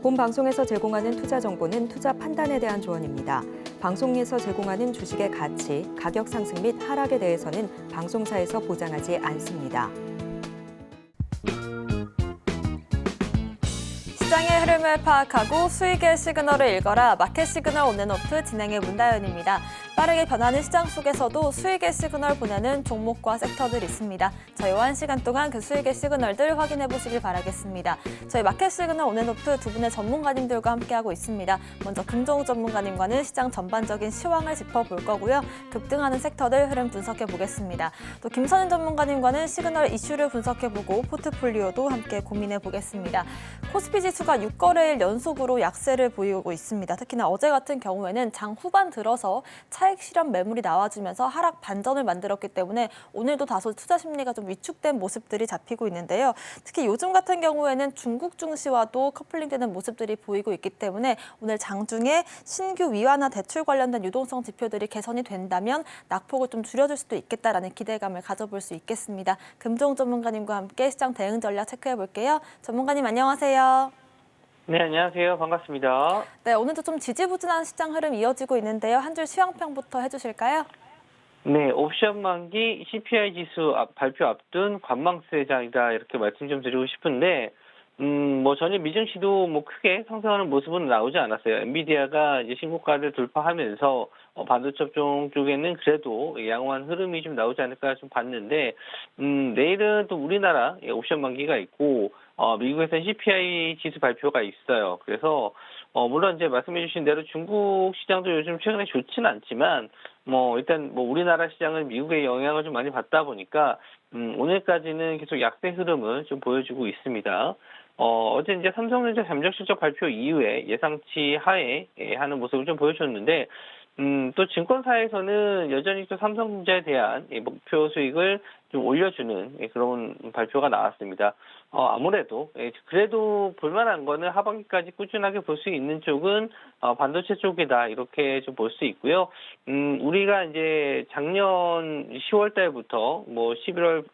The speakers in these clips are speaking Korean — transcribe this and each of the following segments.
본 방송에서 제공하는 투자 정보는 투자 판단에 대한 조언입니다. 방송에서 제공하는 주식의 가치, 가격 상승 및 하락에 대해서는 방송사에서 보장하지 않습니다. 시장의 흐름을 파악하고 수익의 시그널을 읽어라. 마켓 시그널 온앤오프 진행의 문다연입니다. 빠르게 변하는 시장 속에서도 수익의 시그널 보내는 종목과 섹터들 있습니다. 저희와 1시간 동안 그 수익의 시그널들 확인해 보시길 바라겠습니다. 저희 마켓 시그널 온앤오프 두 분의 전문가님들과 함께하고 있습니다. 먼저 금종욱 전문가님과는 시장 전반적인 시황을 짚어볼 거고요. 급등하는 섹터들 흐름 분석해 보겠습니다. 또 김선인 전문가님과는 시그널 이슈를 분석해보고 포트폴리오도 함께 고민해 보겠습니다. 코스피 지수가 6거래일 연속으로 약세를 보이고 있습니다. 특히나 어제 같은 경우에는 장 후반 들어서 차익 실현 매물이 나와주면서 하락 반전을 만들었기 때문에 오늘도 다소 투자 심리가 좀 위축된 모습들이 잡히고 있는데요. 특히 요즘 같은 경우에는 중국 증시와도 커플링되는 모습들이 보이고 있기 때문에 오늘 장중에 신규 위완화 대출 관련된 유동성 지표들이 개선이 된다면 낙폭을 좀 줄여줄 수도 있겠다라는 기대감을 가져볼 수 있겠습니다. 금종 전문가님과 함께 시장 대응 전략 체크해 볼게요. 전문가님 안녕하세요. 네, 안녕하세요. 반갑습니다. 네, 오늘도 좀 지지부진한 시장 흐름 이어지고 있는데요. 한 줄 시황평부터 해주실까요? 네, 옵션 만기 CPI 지수 발표 앞둔 관망세장이다 이렇게 말씀 좀 드리고 싶은데, 전일 미증시도 크게 상승하는 모습은 나오지 않았어요. 엔비디아가 이제 신고가를 돌파하면서 반도체 업종 쪽에는 그래도 양호한 흐름이 좀 나오지 않을까 좀 봤는데, 내일은 또 우리나라 옵션 만기가 있고, 미국에서는 CPI 지수 발표가 있어요. 그래서 물론 이제 말씀해주신 대로 중국 시장도 요즘 최근에 좋지는 않지만 일단 우리나라 시장은 미국의 영향을 좀 많이 받다 보니까 오늘까지는 계속 약세 흐름을 좀 보여주고 있습니다. 어제 이제 삼성전자 잠정 실적 발표 이후에 예상치 하에 하는 모습을 좀 보여줬는데, 또 증권사에서는 여전히 또 삼성전자에 대한 목표 수익을 좀 올려주는 그런 발표가 나왔습니다. 아무래도 그래도 볼만한 거는 하반기까지 꾸준하게 볼 수 있는 쪽은 반도체 쪽이다 이렇게 좀 볼 수 있고요. 우리가 이제 작년 10월 달부터 11월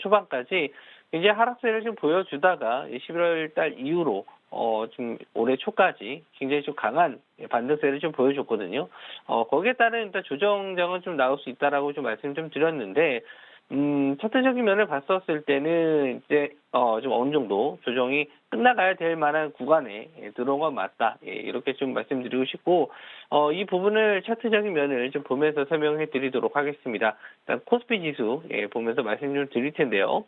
초반까지 이제 하락세를 좀 보여주다가 11월 달 이후로 좀 올해 초까지 굉장히 좀 강한 반등세를 좀 보여줬거든요. 거기에 따른 일단 조정장은 좀 나올 수 있다라고 좀 말씀 좀 드렸는데, 차트적인 면을 봤었을 때는 이제 좀 어느 정도 조정이 끝나가야 될 만한 구간에 들어온 건 맞다. 이렇게 좀 말씀드리고 싶고, 이 부분을 차트적인 면을 좀 보면서 설명해 드리도록 하겠습니다. 일단 코스피 지수 보면서 말씀 좀 드릴 텐데요.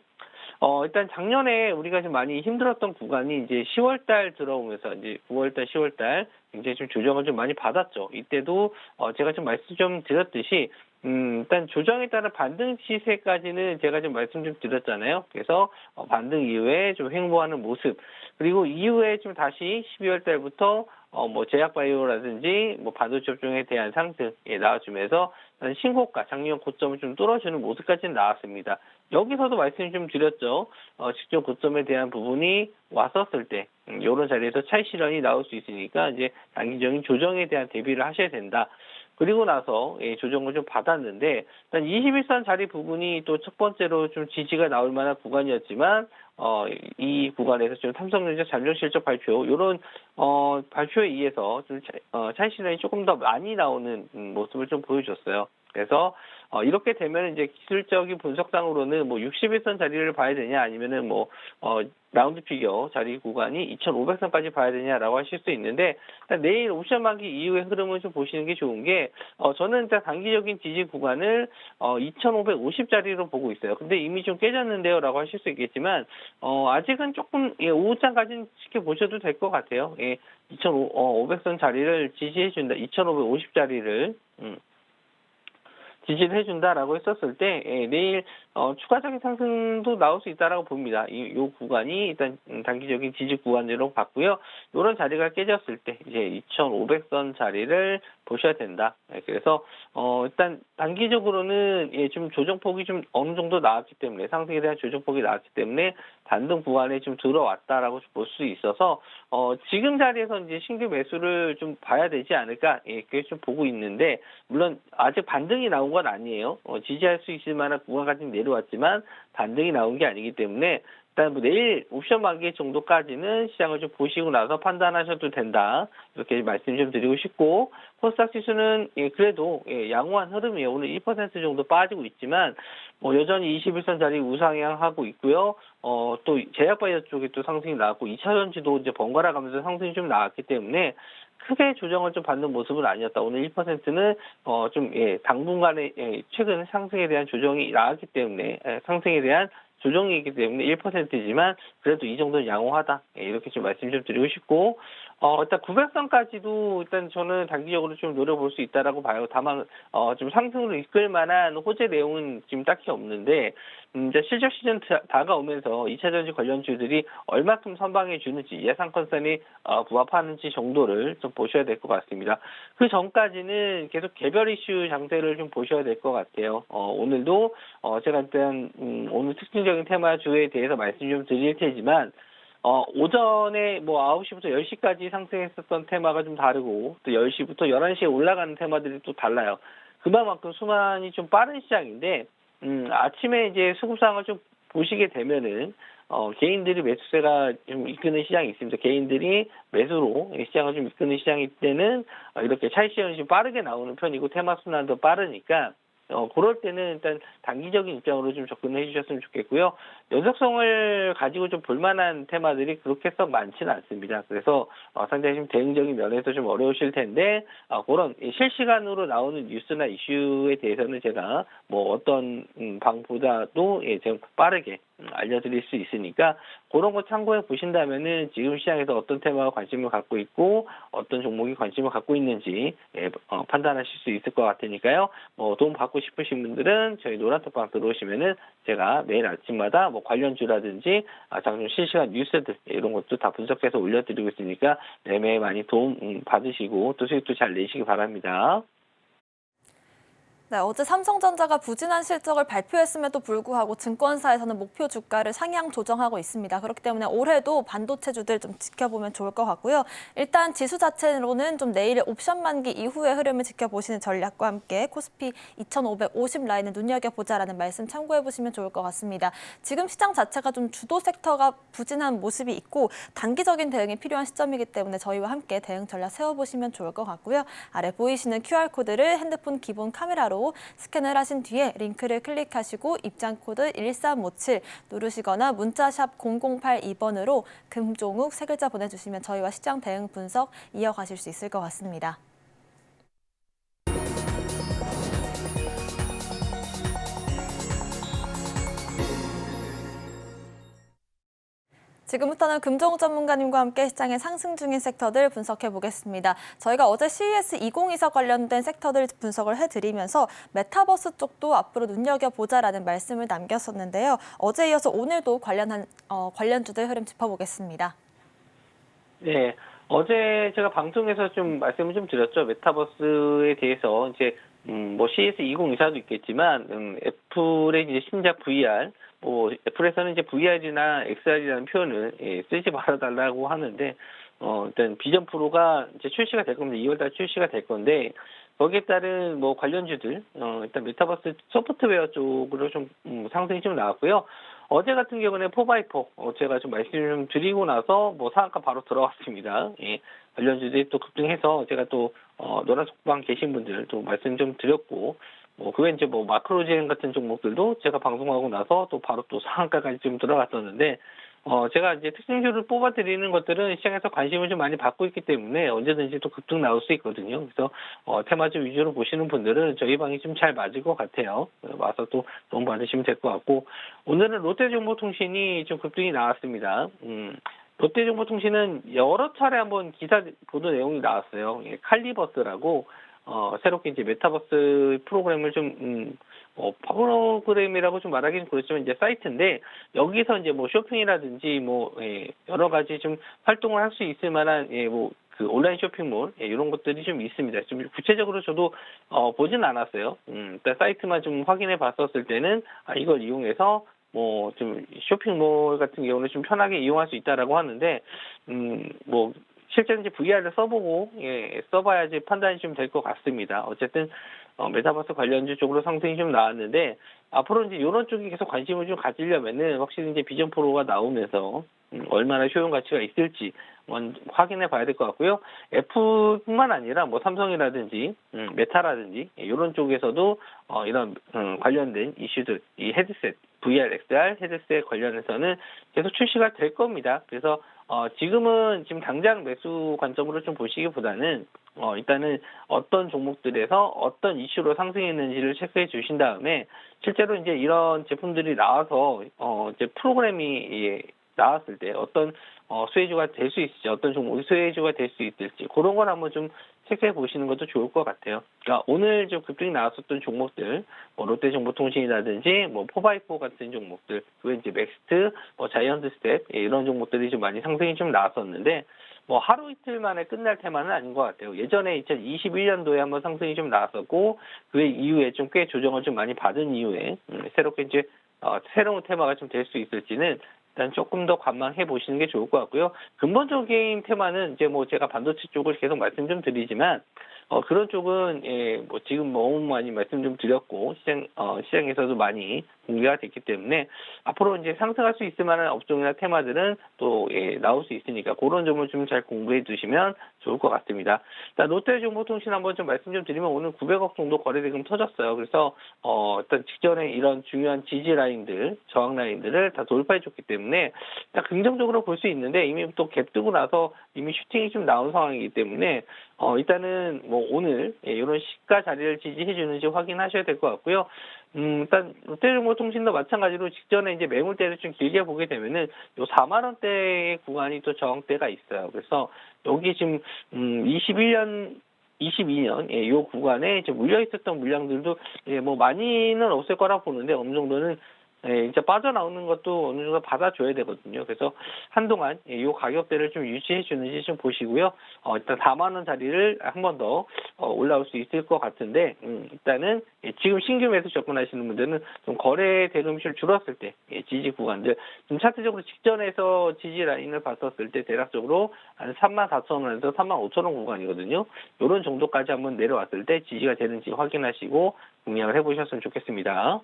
일단 작년에 우리가 좀 많이 힘들었던 구간이 이제 10월 달 들어오면서 이제 9월 달, 10월 달 굉장히 좀 조정을 좀 많이 받았죠. 이때도 제가 좀 말씀 좀 드렸듯이 일단 조정에 따른 반등 시세까지는 제가 좀 말씀 좀 드렸잖아요. 그래서 반등 이후에 좀 횡보하는 모습, 그리고 이후에 좀 다시 12월 달부터 제약바이오라든지 반도체 업종에 대한 상승 나와주면서 신고가, 작년 고점을 좀 뚫어주는 모습까지는 나왔습니다. 여기서도 말씀 좀 드렸죠. 직전 고점에 대한 부분이 왔었을 때 이런 자리에서 차익 실현이 나올 수 있으니까 이제 단기적인 조정에 대한 대비를 하셔야 된다. 그리고 나서 조정을 좀 받았는데, 일단 21선 자리 부분이 또 첫 번째로 좀 지지가 나올 만한 구간이었지만, 이 구간에서 좀 삼성전자 잠정 실적 발표, 요런 발표에 의해서 좀 차익 실현이 조금 더 많이 나오는 모습을 좀 보여줬어요. 그래서 이렇게 되면 이제 기술적인 분석상으로는 61선 자리를 봐야 되냐, 아니면은 라운드 피겨 자리 구간이 2,500선까지 봐야 되냐라고 하실 수 있는데, 내일 옵션 만기 이후의 흐름을 좀 보시는 게 좋은 게, 저는 일단 단기적인 지지 구간을 2,550자리로 보고 있어요. 근데 이미 좀 깨졌는데요라고 하실 수 있겠지만, 아직은 조금 오후장까지는 지켜보셔도 될 것 같아요. 2,500선 자리를 지지해준다, 2,550자리를 지지를 해준다라고 했었을 때 내일 추가적인 상승도 나올 수 있다라고 봅니다. 이 구간이 일단 단기적인 지지 구간으로 봤고요. 이런 자리가 깨졌을 때 이제 2,500선 자리를 보셔야 된다. 그래서 일단 단기적으로는 좀 조정폭이 좀 어느 정도 나왔기 때문에, 상승에 대한 조정폭이 나왔기 때문에 반등 구간에 좀 들어왔다라고 볼 수 있어서 지금 자리에서 이제 신규 매수를 좀 봐야 되지 않을까, 그렇게 좀 보고 있는데, 물론 아직 반등이 나온 건 아니에요. 지지할 수 있을 만한 구간까지 내려왔지만 반등이 나온 게 아니기 때문에 일단 뭐 내일 옵션 만기 정도까지는 시장을 좀 보시고 나서 판단하셔도 된다. 이렇게 말씀 좀 드리고 싶고, 코스닥 지수는 그래도 양호한 흐름이에요. 오늘 1% 정도 빠지고 있지만 뭐 여전히 21선 자리 우상향하고 있고요. 또 제약바이오 쪽에 또 상승이 나왔고 2차전지도 이제 번갈아 가면서 상승이 좀 나왔기 때문에 크게 조정을 좀 받는 모습은 아니었다. 오늘 1%는 당분간에 최근 상승에 대한 조정이 나왔기 때문에 상승에 대한 조정이기 때문에 1%지만 그래도 이 정도는 양호하다. 이렇게 좀 말씀 좀 드리고 싶고, 일단 900선까지도 일단 저는 단기적으로 좀 노려볼 수 있다라고 봐요. 다만 좀 상승으로 이끌 만한 호재 내용은 지금 딱히 없는데, 이제 실적 시즌 다가오면서 2차전지 관련주들이 얼마큼 선방해 주는지 예상컨센이 부합하는지 정도를 좀 보셔야 될 것 같습니다. 그 전까지는 계속 개별 이슈 장세를 좀 보셔야 될 것 같아요. 오늘도 제가 일단 오늘 특징적인 테마주에 대해서 말씀 좀 드릴 테지만 오전에 뭐 9시부터 10시까지 상승했었던 테마가 좀 다르고 또 10시부터 11시에 올라가는 테마들이 또 달라요. 그만큼 수만이 좀 빠른 시장인데 아침에 이제 수급 상황을 좀 보시게 되면은 개인들이 매수세가 좀 이끄는 시장이 있습니다. 개인들이 매수로 시장을 좀 이끄는 시장일 때는 이렇게 차익 실현이 좀 빠르게 나오는 편이고 테마 순환도 빠르니까 그럴 때는 일단 단기적인 입장으로 좀 접근해 주셨으면 좋겠고요. 연속성을 가지고 좀 볼만한 테마들이 그렇게 썩 많지는 않습니다. 그래서 상당히 좀 대응적인 면에서 좀 어려우실 텐데 그런 실시간으로 나오는 뉴스나 이슈에 대해서는 제가 뭐 어떤 방보다도 좀 빠르게 알려드릴 수 있으니까 그런 거 참고해 보신다면은 지금 시장에서 어떤 테마가 관심을 갖고 있고 어떤 종목이 관심을 갖고 있는지 판단하실 수 있을 것 같으니까요. 뭐 도움 받고 싶으신 분들은 저희 노란톡방 들어오시면은 제가 매일 아침마다 뭐 관련주라든지 장중 실시간 뉴스들 이런 것도 다 분석해서 올려드리고 있으니까 매매 많이 도움 받으시고 또 수익도 잘 내시기 바랍니다. 네, 어제 삼성전자가 부진한 실적을 발표했음에도 불구하고 증권사에서는 목표 주가를 상향 조정하고 있습니다. 그렇기 때문에 올해도 반도체주들 좀 지켜보면 좋을 것 같고요. 일단 지수 자체로는 좀 내일 옵션 만기 이후의 흐름을 지켜보시는 전략과 함께 코스피 2550 라인을 눈여겨보자라는 말씀 참고해보시면 좋을 것 같습니다. 지금 시장 자체가 좀 주도 섹터가 부진한 모습이 있고 단기적인 대응이 필요한 시점이기 때문에 저희와 함께 대응 전략 세워보시면 좋을 것 같고요. 아래 보이시는 QR코드를 핸드폰 기본 카메라로 스캔을 하신 뒤에 링크를 클릭하시고 입장 코드 1357 누르시거나 문자샵 0082번으로 금종욱 세 글자 보내주시면 저희와 시장 대응 분석 이어가실 수 있을 것 같습니다. 지금부터는 금종욱 전문가님과 함께 시장의 상승 중인 섹터들 분석해 보겠습니다. 저희가 어제 CES 2024 관련된 섹터들 분석을 해드리면서 메타버스 쪽도 앞으로 눈여겨보자라는 말씀을 남겼었는데요. 어제 이어서 오늘도 관련주들 흐름 짚어보겠습니다. 네, 어제 제가 방송에서 좀 말씀을 좀 드렸죠. 메타버스에 대해서 이제 뭐 CES 2024도 있겠지만 애플의 이제 신작 VR 뭐 애플에서는 이제 VR이나 XR이라는 표현을 쓰지 말아달라고 하는데 일단 비전 프로가 이제 출시가 될 겁니다. 2월달 출시가 될 건데 거기에 따른 뭐 관련주들 일단 메타버스 소프트웨어 쪽으로 좀 상승이 좀 나왔고요. 어제 같은 경우는 4x4 제가 좀 말씀 좀 드리고 나서 뭐 상한가 바로 들어갔습니다. 예, 관련주들이 또 급등해서 제가 또 노란 속방 계신 분들 또 말씀 좀 드렸고 그게 이제 뭐 마크로젠 같은 종목들도 제가 방송하고 나서 또 바로 또 상한가까지 좀 들어갔었는데 제가 이제 특징주를 뽑아드리는 것들은 시장에서 관심을 좀 많이 받고 있기 때문에 언제든지 또 급등 나올 수 있거든요. 그래서 테마주 위주로 보시는 분들은 저희 방이 좀 잘 맞을 것 같아요. 와서 또 도움 받으시면 될 것 같고 오늘은 롯데정보통신이 좀 급등이 나왔습니다. 롯데정보통신은 여러 차례 한번 기사 보도 내용이 나왔어요. 칼리버스라고 새롭게 이제 메타버스 프로그램을 좀 프로그램이라고 좀 말하기는 그렇지만 이제 사이트인데 여기서 이제 뭐 쇼핑이라든지 뭐 여러 가지 좀 활동을 할 수 있을 만한 뭐 그 온라인 쇼핑몰 이런 것들이 좀 있습니다. 좀 구체적으로 저도 보진 않았어요. 일단 사이트만 좀 확인해 봤었을 때는 이걸 이용해서 뭐 좀 쇼핑몰 같은 경우는 좀 편하게 이용할 수 있다라고 하는데 뭐 실제로 이제 VR을 써보고 써봐야지 판단이 좀 될 것 같습니다. 어쨌든 메타버스 관련주 쪽으로 상승이 좀 나왔는데 앞으로 이제 이런 쪽에 계속 관심을 좀 가지려면은 확실히 이제 비전 프로가 나오면서 얼마나 효용 가치가 있을지 확인해 봐야 될 것 같고요. 애플뿐만 아니라 뭐 삼성이라든지 메타라든지 이런 쪽에서도 이런 관련된 이슈들, 이 헤드셋, VR, XR 헤드셋 관련해서는 계속 출시가 될 겁니다. 그래서 지금은 지금 당장 매수 관점으로 좀 보시기보다는 일단은 어떤 종목들에서 어떤 이슈로 상승했는지를 체크해 주신 다음에 실제로 이제 이런 제품들이 나와서 이제 프로그램이 나왔을 때 어떤 수혜주가 될 수 있을지, 어떤 종목이 수혜주가 될 수 있을지 그런 걸 한번 좀 체크해 보시는 것도 좋을 것 같아요. 그러니까 오늘 좀 급등이 나왔었던 종목들, 뭐 롯데정보통신이라든지 뭐 포바이포 같은 종목들, 그리고 이제 맥스트, 뭐 자이언트 스텝 이런 종목들이 좀 많이 상승이 좀 나왔었는데 뭐 하루 이틀 만에 끝날 테마는 아닌 것 같아요. 예전에 2021년도에 한번 상승이 좀 나왔었고 그 이후에 좀 꽤 조정을 좀 많이 받은 이후에 새롭게 이제 새로운 테마가 좀 될 수 있을지는 일단 조금 더 관망해 보시는 게 좋을 것 같고요. 근본적인 테마는 이제 뭐 제가 반도체 쪽을 계속 말씀 좀 드리지만 그런 쪽은 뭐 지금 너무 많이 말씀 좀 드렸고 시장에서도 많이 공개가 됐기 때문에 앞으로 이제 상승할 수 있을 만한 업종이나 테마들은 또 나올 수 있으니까 그런 점을 좀 잘 공부해 두시면 좋을 것 같습니다. 일단 롯데정보통신 한번 좀 말씀 좀 드리면 오늘 900억 정도 거래대금 터졌어요. 그래서 일단 직전에 이런 중요한 지지 라인들, 저항 라인들을 다 돌파해 줬기 때문에 일단 긍정적으로 볼 수 있는데 이미 또 갭 뜨고 나서 이미 슈팅이 좀 나온 상황이기 때문에 일단은 뭐 오늘 이런 시가 자리를 지지해 주는지 확인하셔야 될 것 같고요. 일단 롯데정보통신도 마찬가지로 직전에 이제 매물대를 좀 길게 보게 되면은 요 4만 원대의 구간이 또 저항대가 있어요. 그래서 여기 지금 22년 요 구간에 이제 물려 있었던 물량들도 뭐 많이는 없을 거라 보는데 어느 정도는 이제 빠져나오는 것도 어느 정도 받아줘야 되거든요. 그래서 한동안 이 가격대를 좀 유지해 주는지 좀 보시고요. 일단 4만 원 자리를 한 번 더 올라올 수 있을 것 같은데 일단은 지금 신규 매수 접근하시는 분들은 좀 거래 대금실 줄었을 때 지지 구간들 좀 차트적으로 직전에서 지지 라인을 봤었을 때 대략적으로 한 34,000원에서 35,000원 구간이거든요. 이런 정도까지 한번 내려왔을 때 지지가 되는지 확인하시고 공략을 해보셨으면 좋겠습니다.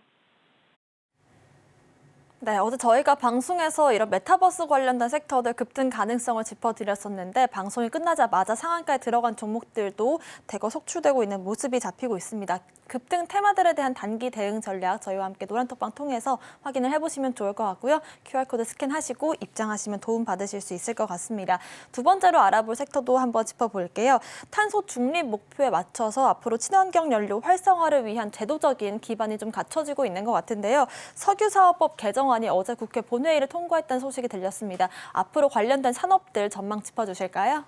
네, 어제 저희가 방송에서 이런 메타버스 관련된 섹터들 급등 가능성을 짚어드렸었는데 방송이 끝나자마자 상한가에 들어간 종목들도 대거 속출되고 있는 모습이 잡히고 있습니다. 급등 테마들에 대한 단기 대응 전략 저희와 함께 노란톡방 통해서 확인을 해보시면 좋을 것 같고요. QR코드 스캔하시고 입장하시면 도움 받으실 수 있을 것 같습니다. 두 번째로 알아볼 섹터도 한번 짚어볼게요. 탄소 중립 목표에 맞춰서 앞으로 친환경 연료 활성화를 위한 제도적인 기반이 좀 갖춰지고 있는 것 같은데요. 석유사업법 개정안이 어제 국회 본회의를 통과했다는 소식이 들렸습니다. 앞으로 관련된 산업들 전망 짚어주실까요?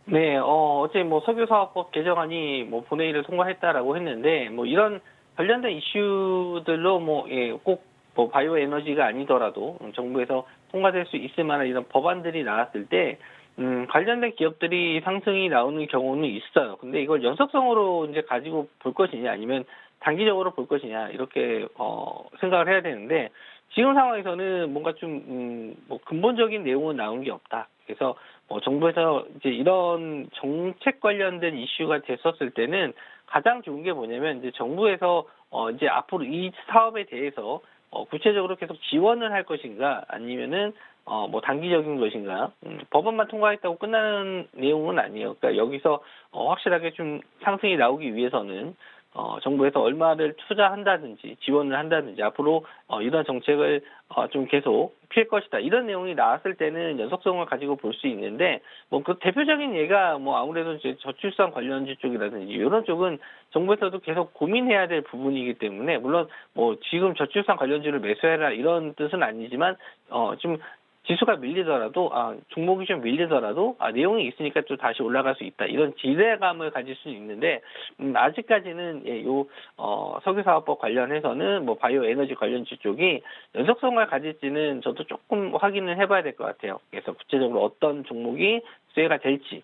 네, 어제 뭐 석유사업법 개정안이 뭐 본회의를 통과했다라고 했는데 뭐 이런 관련된 이슈들로 꼭 뭐 바이오 에너지가 아니더라도 정부에서 통과될 수 있을 만한 이런 법안들이 나왔을 때 관련된 기업들이 상승이 나오는 경우는 있어요. 근데 이걸 연속성으로 이제 가지고 볼 것이냐 아니면 단기적으로 볼 것이냐 이렇게 생각을 해야 되는데 지금 상황에서는 뭔가 좀 뭐 근본적인 내용은 나온 게 없다. 그래서 정부에서 이제 이런 정책 관련된 이슈가 됐었을 때는 가장 좋은 게 뭐냐면 이제 정부에서 이제 앞으로 이 사업에 대해서 구체적으로 계속 지원을 할 것인가 아니면은 뭐 단기적인 것인가 법안만 통과했다고 끝나는 내용은 아니에요. 그러니까 여기서 확실하게 좀 상승이 나오기 위해서는 정부에서 얼마를 투자한다든지 지원을 한다든지 앞으로 이런 정책을 좀 계속 필 것이다. 이런 내용이 나왔을 때는 연속성을 가지고 볼 수 있는데 뭐 그 대표적인 예가 뭐 아무래도 이제 저출산 관련주 쪽이라든지 이런 쪽은 정부에서도 계속 고민해야 될 부분이기 때문에 물론 뭐 지금 저출산 관련주를 매수해라 이런 뜻은 아니지만 좀 지수가 밀리더라도 종목이 좀 밀리더라도 내용이 있으니까 또 다시 올라갈 수 있다 이런 기대감을 가질 수 있는데 아직까지는 요 석유사업법 관련해서는 뭐 바이오 에너지 관련주 쪽이 연속성을 가질지는 저도 조금 확인을 해봐야 될 것 같아요. 그래서 구체적으로 어떤 종목이 수혜가 될지,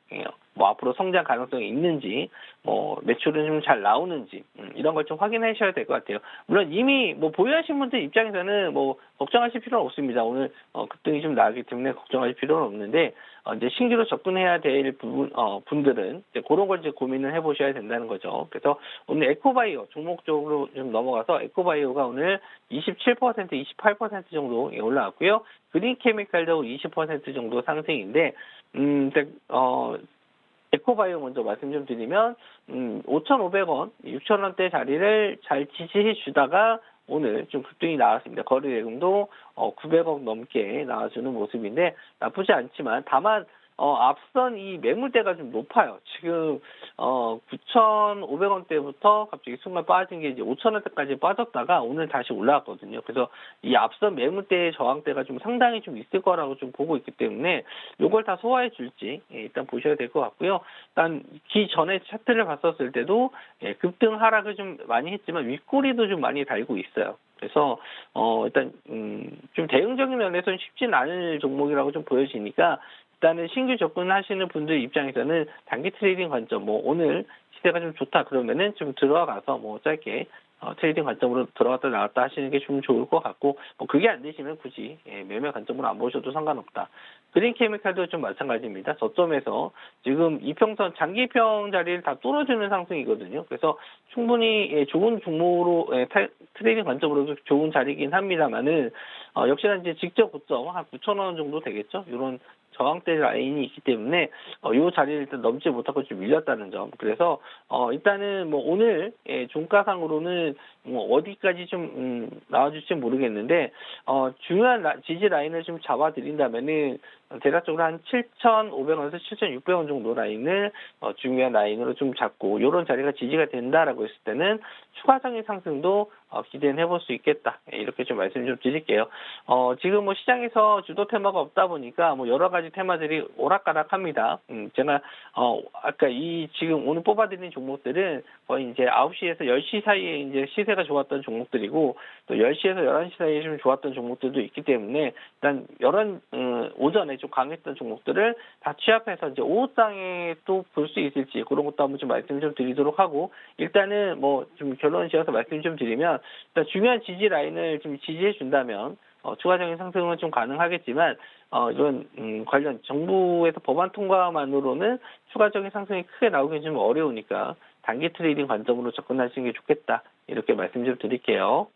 뭐 앞으로 성장 가능성이 있는지, 뭐 매출은 좀 잘 나오는지 이런 걸 좀 확인하셔야 될 것 같아요. 물론 이미 뭐 보유하신 분들 입장에서는 뭐 걱정하실 필요는 없습니다. 오늘 급등이 좀 나기 때문에 걱정하실 필요는 없는데 이제 신규로 접근해야 될 분들은 이제 그런 걸 이제 고민을 해보셔야 된다는 거죠. 그래서 오늘 에코바이오 종목 쪽으로 좀 넘어가서 에코바이오가 오늘 27%, 28% 정도 올라왔고요. 그린케미칼도 20% 정도 상승인데 에코바이오 먼저 말씀 좀 드리면 5,500원, 6,000원대 자리를 잘 지지해 주다가 오늘 좀 급등이 나왔습니다. 거래 대금도 900억 넘게 나와주는 모습인데 나쁘지 않지만 다만 앞선 이 매물대가 좀 높아요. 지금 9,500원대부터 갑자기 순간 빠진 게 이제 5,000원대까지 빠졌다가 오늘 다시 올라왔거든요. 그래서 이 앞선 매물대의 저항대가 좀 상당히 좀 있을 거라고 좀 보고 있기 때문에 요걸 다 소화해 줄지 일단 보셔야 될 것 같고요. 일단 기전에 차트를 봤었을 때도 급등 하락을 좀 많이 했지만 윗꼬리도 좀 많이 달고 있어요. 그래서 일단 좀 대응적인 면에서는 쉽진 않을 종목이라고 좀 보여지니까 일단은 신규 접근하시는 분들 입장에서는 단기 트레이딩 관점, 뭐 오늘 시세가 좀 좋다 그러면은 좀 들어가서 뭐 짧게 트레이딩 관점으로 들어갔다 나왔다 하시는 게 좀 좋을 것 같고, 뭐 그게 안 되시면 굳이 매매 관점으로 안 보셔도 상관없다. 그린케미칼도 좀 마찬가지입니다. 저점에서 지금 이평선 장기평 자리를 다 뚫어주는 상승이거든요. 그래서 충분히 좋은 종목으로 트레이딩 관점으로도 좋은 자리이긴 합니다만은 역시나 이제 직접 고점 한 9,000원 정도 되겠죠. 이런 저항대 라인이 있기 때문에 이 자리를 일단 넘지 못하고 좀 밀렸다는 점. 그래서 일단은 뭐 오늘 종가상으로는 뭐 어디까지 좀 나와줄지 모르겠는데 중요한 지지 라인을 좀 잡아드린다면은 대략적으로 한 7,500원에서 7,600원 정도 라인을 중요한 라인으로 좀 잡고 이런 자리가 지지가 된다라고 했을 때는 추가적인 상승도 기대는 해볼 수 있겠다. 이렇게 좀 말씀 좀 드릴게요. 지금 뭐 시장에서 주도 테마가 없다 보니까 뭐 여러 가지 테마들이 오락가락합니다. 제가 아까 지금 오늘 뽑아드린 종목들은 거의 이제 9시에서 10시 사이에 이제 시세가 좋았던 종목들이고 또 10시에서 11시 사이에 좀 좋았던 종목들도 있기 때문에 일단 오전에 좀 강했던 종목들을 다 취합해서 이제 오후장에 또 볼 수 있을지 그런 것도 한번 좀 말씀 좀 드리도록 하고, 일단은 뭐 좀 결론 지어서 말씀 좀 드리면 일단 중요한 지지 라인을 좀 지지해 준다면 추가적인 상승은 좀 가능하겠지만 이런 관련 정부에서 법안 통과만으로는 추가적인 상승이 크게 나오기 좀 어려우니까 단기 트레이딩 관점으로 접근하시는 게 좋겠다. 이렇게 말씀 좀 드릴게요.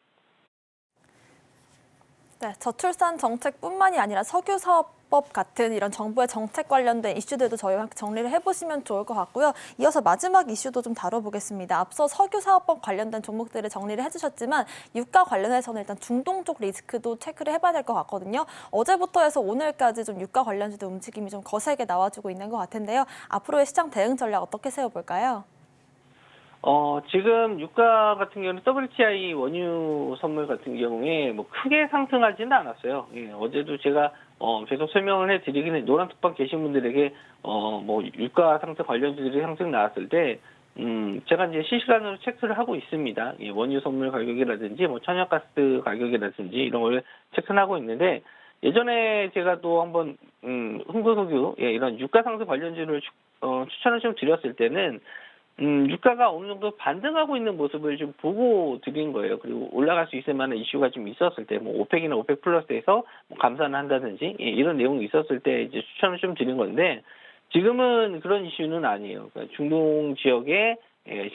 네, 저출산 정책뿐만이 아니라 석유 사업법 같은 이런 정부의 정책 관련된 이슈들도 저희와 함께 정리를 해보시면 좋을 것 같고요. 이어서 마지막 이슈도 좀 다뤄보겠습니다. 앞서 석유 사업법 관련된 종목들을 정리를 해주셨지만 유가 관련해서는 일단 중동 쪽 리스크도 체크를 해봐야 될 것 같거든요. 어제부터 해서 오늘까지 좀 유가 관련주도 움직임이 좀 거세게 나와주고 있는 것 같은데요. 앞으로의 시장 대응 전략 어떻게 세워볼까요? 지금 유가 같은 경우는 WTI 원유 선물 같은 경우에 뭐 크게 상승하지는 않았어요. 예, 어제도 제가 계속 설명을 해드리긴 노란톡방 계신 분들에게 뭐 유가 상승 관련주들이 상승 나왔을 때 제가 이제 실시간으로 체크를 하고 있습니다. 예, 원유 선물 가격이라든지 뭐 천연가스 가격이라든지 이런 걸 체크하고 있는데, 예전에 제가 또 한번 흥분석유 이런 유가 상승 관련주를 추천을 좀 드렸을 때는 유가가 어느 정도 반등하고 있는 모습을 좀 보고 드린 거예요. 그리고 올라갈 수 있을 만한 이슈가 좀 있었을 때, 뭐 오펙이나 오펙 플러스에서 뭐 감산을 한다든지 이런 내용이 있었을 때 이제 추천을 좀 드린 건데, 지금은 그런 이슈는 아니에요. 그러니까 중동 지역의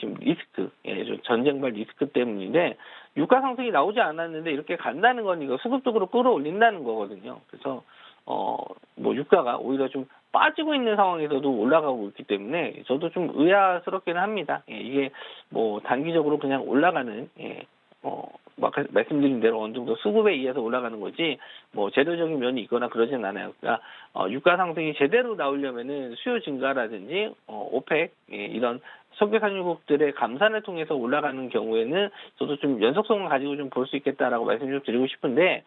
지금 리스크, 좀 전쟁발 리스크 때문인데 유가 상승이 나오지 않았는데 이렇게 간다는 건 이거 수급적으로 끌어올린다는 거거든요. 그래서 뭐 유가가 오히려 좀 빠지고 있는 상황에서도 올라가고 있기 때문에 저도 좀 의아스럽기는 합니다. 이게 뭐 단기적으로 그냥 올라가는 말씀드린 대로 어느 정도 수급에 의해서 올라가는 거지 뭐 재료적인 면이 있거나 그러진 않아요. 그러니까 유가 상승이 제대로 나오려면은 수요 증가라든지 오펙 이런 석유 산유국들의 감산을 통해서 올라가는 경우에는 저도 좀 연속성을 가지고 좀 볼 수 있겠다라고 말씀 좀 드리고 싶은데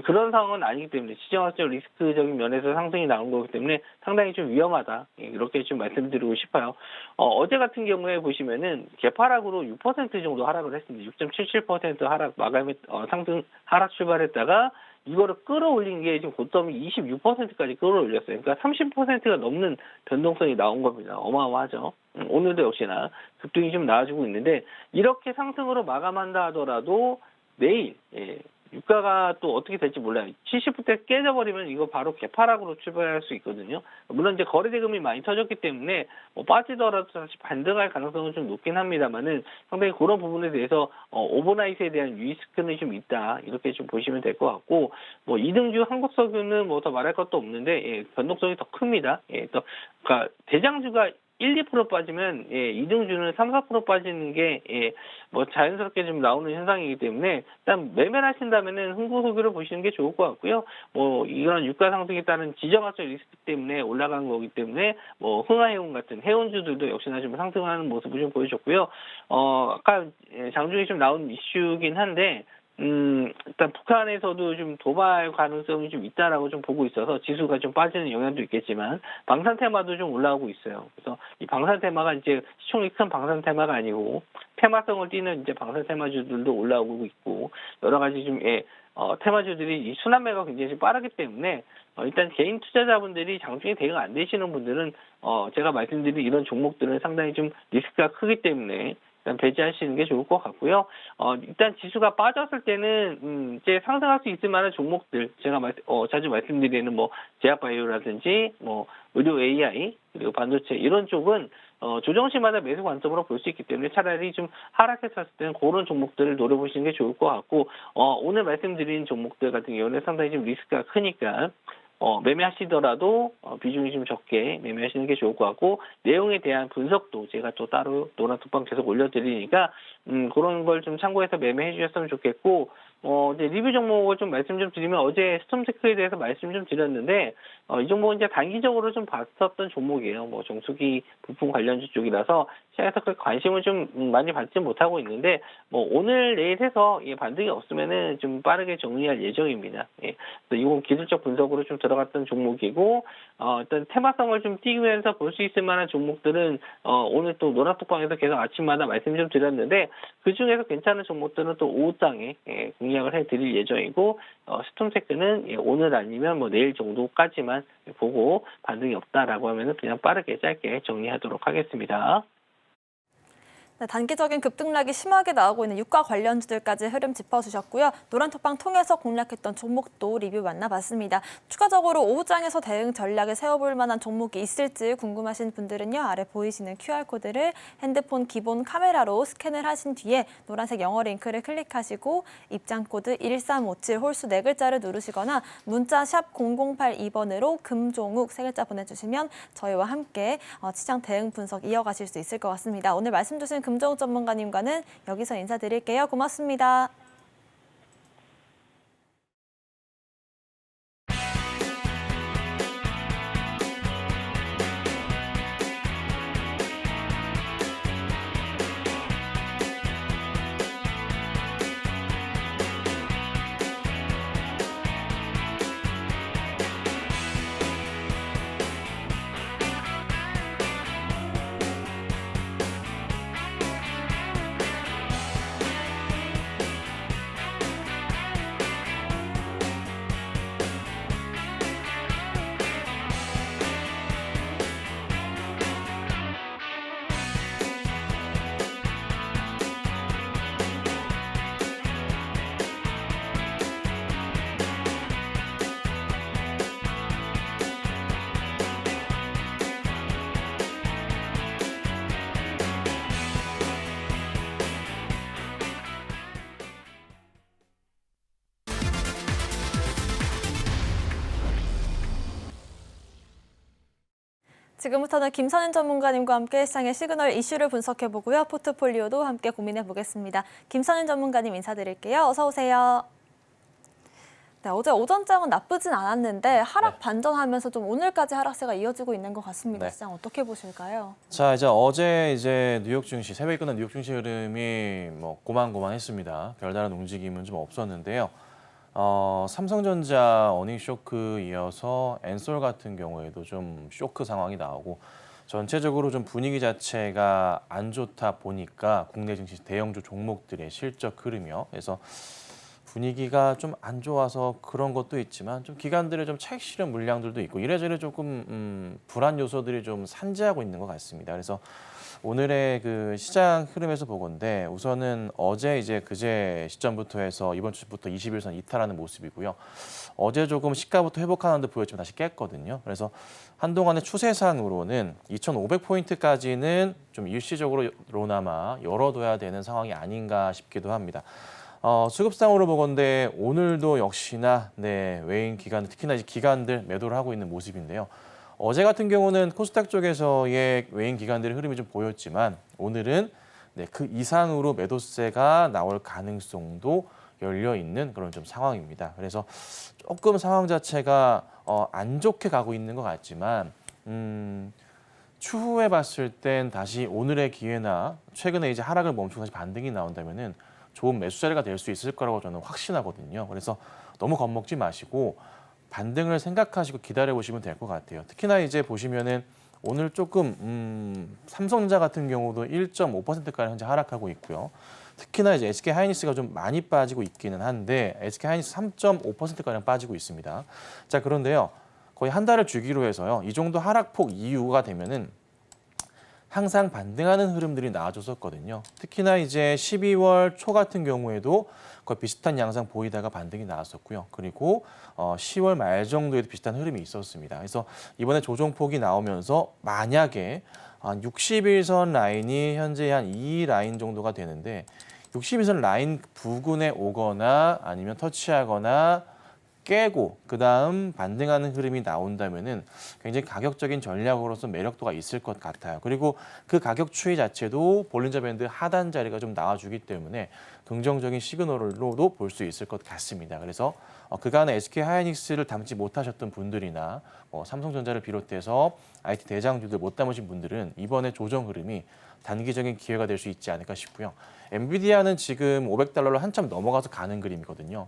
그런 상황은 아니기 때문에 시장학적 리스크적인 면에서 상승이 나온 거기 때문에 상당히 좀 위험하다. 이렇게 좀 말씀드리고 싶어요. 어제 같은 경우에 보시면은 개파락으로 6% 정도 하락을 했습니다. 6.77% 하락 마감에 상승 하락 출발했다가 이거를 끌어올린 게 지금 고점이 26%까지 끌어올렸어요. 그러니까 30%가 넘는 변동성이 나온 겁니다. 어마어마하죠. 오늘도 역시나 급등이 좀 나와주고 있는데 이렇게 상승으로 마감한다 하더라도 내일 유가가 또 어떻게 될지 몰라요. 70분대 깨져버리면 이거 바로 개파락으로 출발할 수 있거든요. 물론 이제 거래 대금이 많이 터졌기 때문에 뭐 빠지더라도 다시 반등할 가능성은 좀 높긴 합니다만은 상당히 그런 부분에 대해서 오버나이트에 대한 리스크는 좀 있다 이렇게 좀 보시면 될 것 같고 뭐 이등주 한국석유는 뭐 더 말할 것도 없는데 변동성이 더 큽니다. 그러니까 대장주가 1~2% 빠지면 이등주는 3~4% 빠지는 게 뭐 자연스럽게 좀 나오는 현상이기 때문에 일단 매매를 하신다면은 흥국석유를 보시는 게 좋을 것 같고요. 뭐 이런 유가 상승에 따른 지정학적 리스크 때문에 올라간 거기 때문에 뭐 흥하해운 같은 해운주들도 역시나 좀 상승하는 모습을 좀 보여줬고요. 아까 장중에 좀 나온 이슈긴 한데 일단 북한에서도 좀 도발 가능성이 좀 있다라고 좀 보고 있어서 지수가 좀 빠지는 영향도 있겠지만 방산 테마도 좀 올라오고 있어요. 그래서 이 방산 테마가 이제 시총이 큰 방산 테마가 아니고 테마성을 띠는 이제 방산 테마주들도 올라오고 있고 여러 가지 좀 테마주들이 이 순환매가 굉장히 좀 빠르기 때문에 일단 개인 투자자분들이 장중에 대응 안 되시는 분들은 제가 말씀드린 이런 종목들은 상당히 좀 리스크가 크기 때문에 일단 배제하시는 게 좋을 것 같고요. 일단 지수가 빠졌을 때는 이제 상승할 수 있을 만한 종목들 제가 자주 말씀드리는 뭐 제약바이오라든지 뭐 의료 AI 그리고 반도체 이런 쪽은 조정시마다 매수 관점으로 볼 수 있기 때문에 차라리 좀 하락했을 때는 그런 종목들을 노려보시는 게 좋을 것 같고 오늘 말씀드린 종목들 같은 경우는 상당히 좀 리스크가 크니까 매매하시더라도 비중이 좀 적게 매매하시는 게 좋을 것 같고 내용에 대한 분석도 제가 또 따로 노란톡방 계속 올려드리니까 그런 걸 좀 참고해서 매매해 주셨으면 좋겠고 이제 리뷰 종목을 좀 말씀 좀 드리면 어제 스톰테크에 대해서 말씀 좀 드렸는데 이 종목은 이제 단기적으로 좀 봤었던 종목이에요. 뭐 정수기 부품 관련주 쪽이라서 시장에서 그 관심을 좀 많이 받지 못하고 있는데 뭐 오늘 내일 해서 반등이 없으면은 좀 빠르게 정리할 예정입니다. 그래서 이건 기술적 분석으로 좀 들어갔던 종목이고 일단 테마성을 좀 띄우면서 볼 수 있을 만한 종목들은 오늘 또 노란톡방에서 계속 아침마다 말씀 좀 드렸는데 그 중에서 괜찮은 종목들은 또 오후장에 공략을 해드릴 예정이고 스톰테크는 오늘 아니면 뭐 내일 정도까지만 보고 반등이 없다라고 하면은 그냥 빠르게 짧게 정리하도록 하겠습니다. 네, 단기적인 급등락이 심하게 나오고 있는 유가 관련주들까지 흐름 짚어주셨고요. 노란톡방 통해서 공략했던 종목도 리뷰 만나봤습니다. 추가적으로 오후장에서 대응 전략을 세워볼 만한 종목이 있을지 궁금하신 분들은요. 아래 보이시는 QR코드를 핸드폰 기본 카메라로 스캔을 하신 뒤에 노란색 영어 링크를 클릭하시고 입장코드 1357 홀수 4글자를 누르시거나 문자 샵 0082번으로 금종욱 3글자 보내주시면 저희와 함께 시장 대응 분석 이어가실 수 있을 것 같습니다. 오늘 말씀 주신 금종욱 전문가님과는 여기서 인사드릴게요. 고맙습니다. 지금부터는 김선인 전문가님과 함께 시장의 시그널 이슈를 분석해보고요. 포트폴리오도 함께 고민해보겠습니다. 김선인 전문가님 인사드릴게요. 어서 오세요. 네, 어제 오전장은 나쁘진 않았는데 하락 반전하면서 좀 오늘까지 하락세가 이어지고 있는 것 같습니다. 시장 어떻게 보실까요? 자, 어제 뉴욕 증시 새벽에 끝난 뉴욕 증시 흐름이 뭐 고만고만했습니다. 별다른 움직임은 좀 없었는데요. 삼성전자 어닝 쇼크 이어서 엔솔 같은 경우에도 좀 쇼크 상황이 나오고 전체적으로 좀 분위기 자체가 안 좋다 보니까 국내 증시 대형주 종목들의 실적 흐름이요. 그래서 분위기가 좀 안 좋아서 그런 것도 있지만 좀 기관들의 좀 차익 실현 물량들도 있고 이래저래 조금 불안 요소들이 좀 산재하고 있는 것 같습니다. 그래서 오늘의 그 시장 흐름에서 보건데 우선은 어제 이제 그제 시점부터 해서 이번 주부터 20일선 이탈하는 모습이고요. 어제 조금 시가부터 회복하는 듯 보였지만 다시 깼거든요. 그래서 한동안의 추세상으로는 2,500포인트까지는 좀 일시적으로나마 열어둬야 되는 상황이 아닌가 싶기도 합니다. 수급상으로 보건데 오늘도 역시나 외인 기관, 특히나 이제 기관들 매도를 하고 있는 모습인데요. 어제 같은 경우는 코스닥 쪽에서의 외인 기관들의 흐름이 좀 보였지만 오늘은 그 이상으로 매도세가 나올 가능성도 열려 있는 그런 좀 상황입니다. 그래서 조금 상황 자체가 안 좋게 가고 있는 것 같지만 추후에 봤을 땐 다시 오늘의 기회나 최근에 이제 하락을 멈추고 다시 반등이 나온다면은 좋은 매수 자리가 될 수 있을 거라고 저는 확신하거든요. 그래서 너무 겁먹지 마시고 반등을 생각하시고 기다려 보시면 될 것 같아요. 특히나 이제 보시면은 오늘 조금 삼성전자 같은 경우도 1.5%까지 현재 하락하고 있고요. 특히나 이제 SK 하이닉스가 좀 많이 빠지고 있기는 한데 SK 하이닉스 3.5%가량 빠지고 있습니다. 자, 그런데요. 거의 한 달을 주기로 해서요. 이 정도 하락폭 이후가 되면은 항상 반등하는 흐름들이 나와줬었거든요. 특히나 이제 12월 초 같은 경우에도 거의 비슷한 양상 보이다가 반등이 나왔었고요. 그리고 10월 말 정도에도 비슷한 흐름이 있었습니다. 그래서 이번에 조정폭이 나오면서 만약에 한 60일선 라인이 현재 한 이 라인 정도가 되는데 60일선 라인 부근에 오거나 아니면 터치하거나 깨고 그다음 반등하는 흐름이 나온다면은 굉장히 가격적인 전략으로서 매력도가 있을 것 같아요. 그리고 그 가격 추이 자체도 볼린저 밴드 하단 자리가 좀 나와주기 때문에 긍정적인 시그널로도 볼 수 있을 것 같습니다. 그래서 그간에 SK 하이닉스를 담지 못하셨던 분들이나 삼성전자를 비롯해서 IT 대장주들 못 담으신 분들은 이번에 조정 흐름이 단기적인 기회가 될 수 있지 않을까 싶고요. 엔비디아는 지금 $500로 한참 넘어가서 가는 그림이거든요.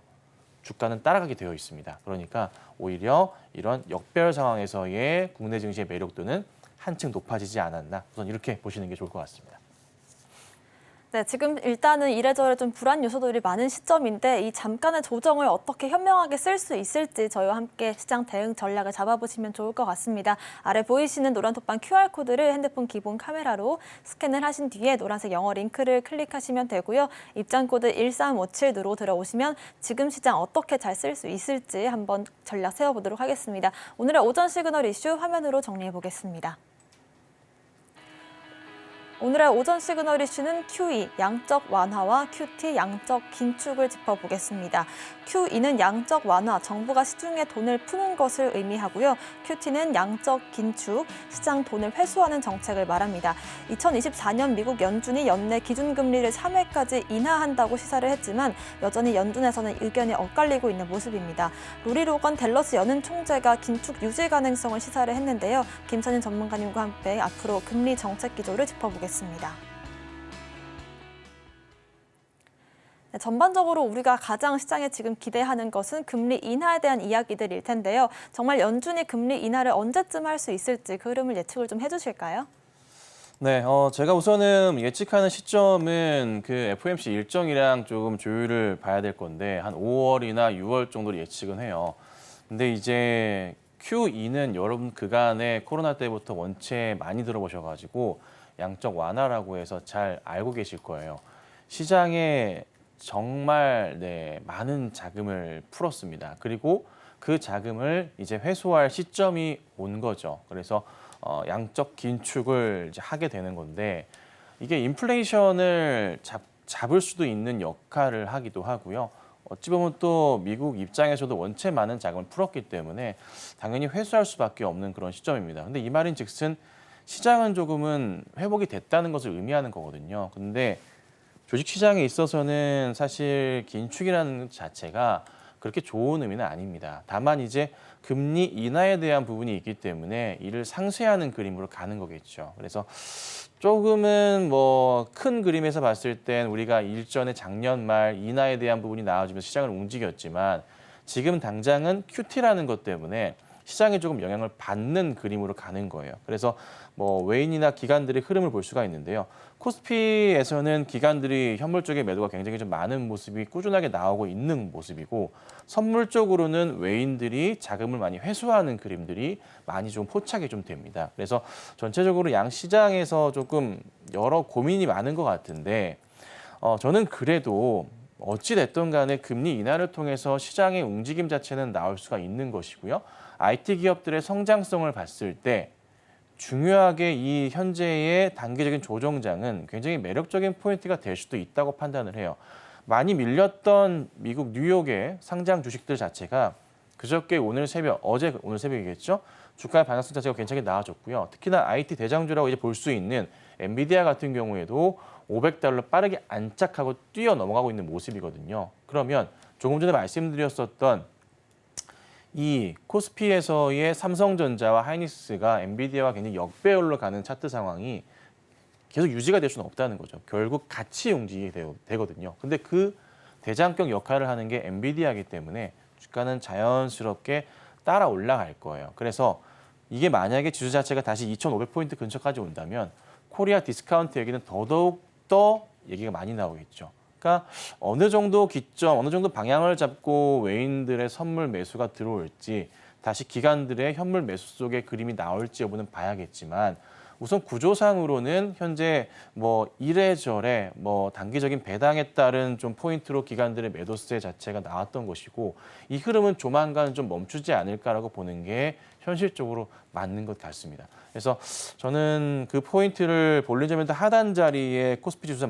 주가는 따라가게 되어 있습니다. 그러니까 오히려 이런 역별 상황에서의 국내 증시의 매력도는 한층 높아지지 않았나. 우선 이렇게 보시는 게 좋을 것 같습니다. 네, 지금 일단은 이래저래 좀 불안 요소들이 많은 시점인데 이 잠깐의 조정을 어떻게 현명하게 쓸 수 있을지 저희와 함께 시장 대응 전략을 잡아보시면 좋을 것 같습니다. 아래 보이시는 노란 톡방 QR코드를 핸드폰 기본 카메라로 스캔을 하신 뒤에 노란색 영어 링크를 클릭하시면 되고요. 입장코드 1357으로 들어오시면 지금 시장 어떻게 잘 쓸 수 있을지 한번 전략 세워보도록 하겠습니다. 오늘의 오전 시그널 이슈 화면으로 정리해 보겠습니다. 오늘의 오전 시그널 이슈는 QE, 양적 완화와 QT, 양적 긴축을 짚어보겠습니다. QE는 양적 완화, 정부가 시중에 돈을 푸는 것을 의미하고요. QT는 양적 긴축, 시장 돈을 회수하는 정책을 말합니다. 2024년 미국 연준이 연내 기준금리를 3회까지 인하한다고 시사를 했지만 여전히 연준에서는 의견이 엇갈리고 있는 모습입니다. 로리 로건 댈러스 연은 총재가 긴축 유지 가능성을 시사를 했는데요. 김선인 전문가님과 함께 앞으로 금리 정책 기조를 짚어보겠습니다. 네, 전반적으로 우리가 가장 시장에 지금 기대하는 것은 금리 인하에 대한 이야기들일 텐데요. 정말 연준이 금리 인하를 언제쯤 할 수 있을지 그 흐름을 예측을 좀 해주실까요? 네, 제가 우선은 예측하는 시점은 그 FOMC 일정이랑 조금 조율을 봐야 될 건데 한 5월이나 6월 정도로 예측은 해요. 근데 이제 QE는 여러분 그간에 코로나 때부터 원체 많이 들어보셔가지고 양적 완화라고 해서 잘 알고 계실 거예요. 시장에 정말 많은 자금을 풀었습니다. 그리고 그 자금을 이제 회수할 시점이 온 거죠. 그래서 양적 긴축을 이제 하게 되는 건데 이게 인플레이션을 잡을 수도 있는 역할을 하기도 하고요. 어찌 보면 또 미국 입장에서도 원체 많은 자금을 풀었기 때문에 당연히 회수할 수밖에 없는 그런 시점입니다. 근데 이 말인즉슨 시장은 조금은 회복이 됐다는 것을 의미하는 거거든요. 근데 주식시장에 있어서는 사실 긴축이라는 자체가 그렇게 좋은 의미는 아닙니다. 다만 이제 금리 인하에 대한 부분이 있기 때문에 이를 상쇄하는 그림으로 가는 거겠죠. 그래서 조금은 큰 그림에서 봤을 땐 우리가 일전에 작년 말 인하에 대한 부분이 나와주면서 시장을 움직였지만 지금 당장은 QT라는 것 때문에 시장에 조금 영향을 받는 그림으로 가는 거예요. 그래서 뭐 외인이나 기관들의 흐름을 볼 수가 있는데요. 코스피에서는 기관들이 현물 쪽의 매도가 굉장히 좀 많은 모습이 꾸준하게 나오고 있는 모습이고 선물 쪽으로는 외인들이 자금을 많이 회수하는 그림들이 많이 좀 포착이 좀 됩니다. 그래서 전체적으로 양 시장에서 조금 여러 고민이 많은 것 같은데 저는 그래도 어찌 됐든 간에 금리 인하를 통해서 시장의 움직임 자체는 나올 수가 있는 것이고요. IT 기업들의 성장성을 봤을 때 중요하게 이 현재의 단기적인 조정장은 굉장히 매력적인 포인트가 될 수도 있다고 판단을 해요. 많이 밀렸던 미국 뉴욕의 상장 주식들 자체가 그저께 오늘 새벽이겠죠? 주가의 방향성 자체가 굉장히 나아졌고요. 특히나 IT 대장주라고 이제 볼 수 있는 엔비디아 같은 경우에도 $500 빠르게 안착하고 뛰어 넘어가고 있는 모습이거든요. 그러면 조금 전에 말씀드렸었던 이 코스피에서의 삼성전자와 하이닉스가 엔비디아와 굉장히 역배열로 가는 차트 상황이 계속 유지가 될 수는 없다는 거죠. 결국 같이 움직이게 되거든요. 근데 그 대장격 역할을 하는 게 엔비디아이기 때문에 주가는 자연스럽게 따라 올라갈 거예요. 그래서 이게 만약에 지수 자체가 다시 2,500포인트 근처까지 온다면 코리아 디스카운트 얘기는 더더욱 더 얘기가 많이 나오겠죠. 그러니까 어느 정도 기점, 어느 정도 방향을 잡고 외인들의 선물 매수가 들어올지 다시 기관들의 현물 매수 속의 그림이 나올지 여부는 봐야겠지만 우선 구조상으로는 현재 뭐 이래저래 뭐 단기적인 배당에 따른 좀 포인트로 기관들의 매도세 자체가 나왔던 것이고 이 흐름은 조만간 좀 멈추지 않을까라고 보는 게 현실적으로 맞는 것 같습니다. 그래서 저는 그 포인트를 볼린저 밴드 하단 자리에 코스피 지수에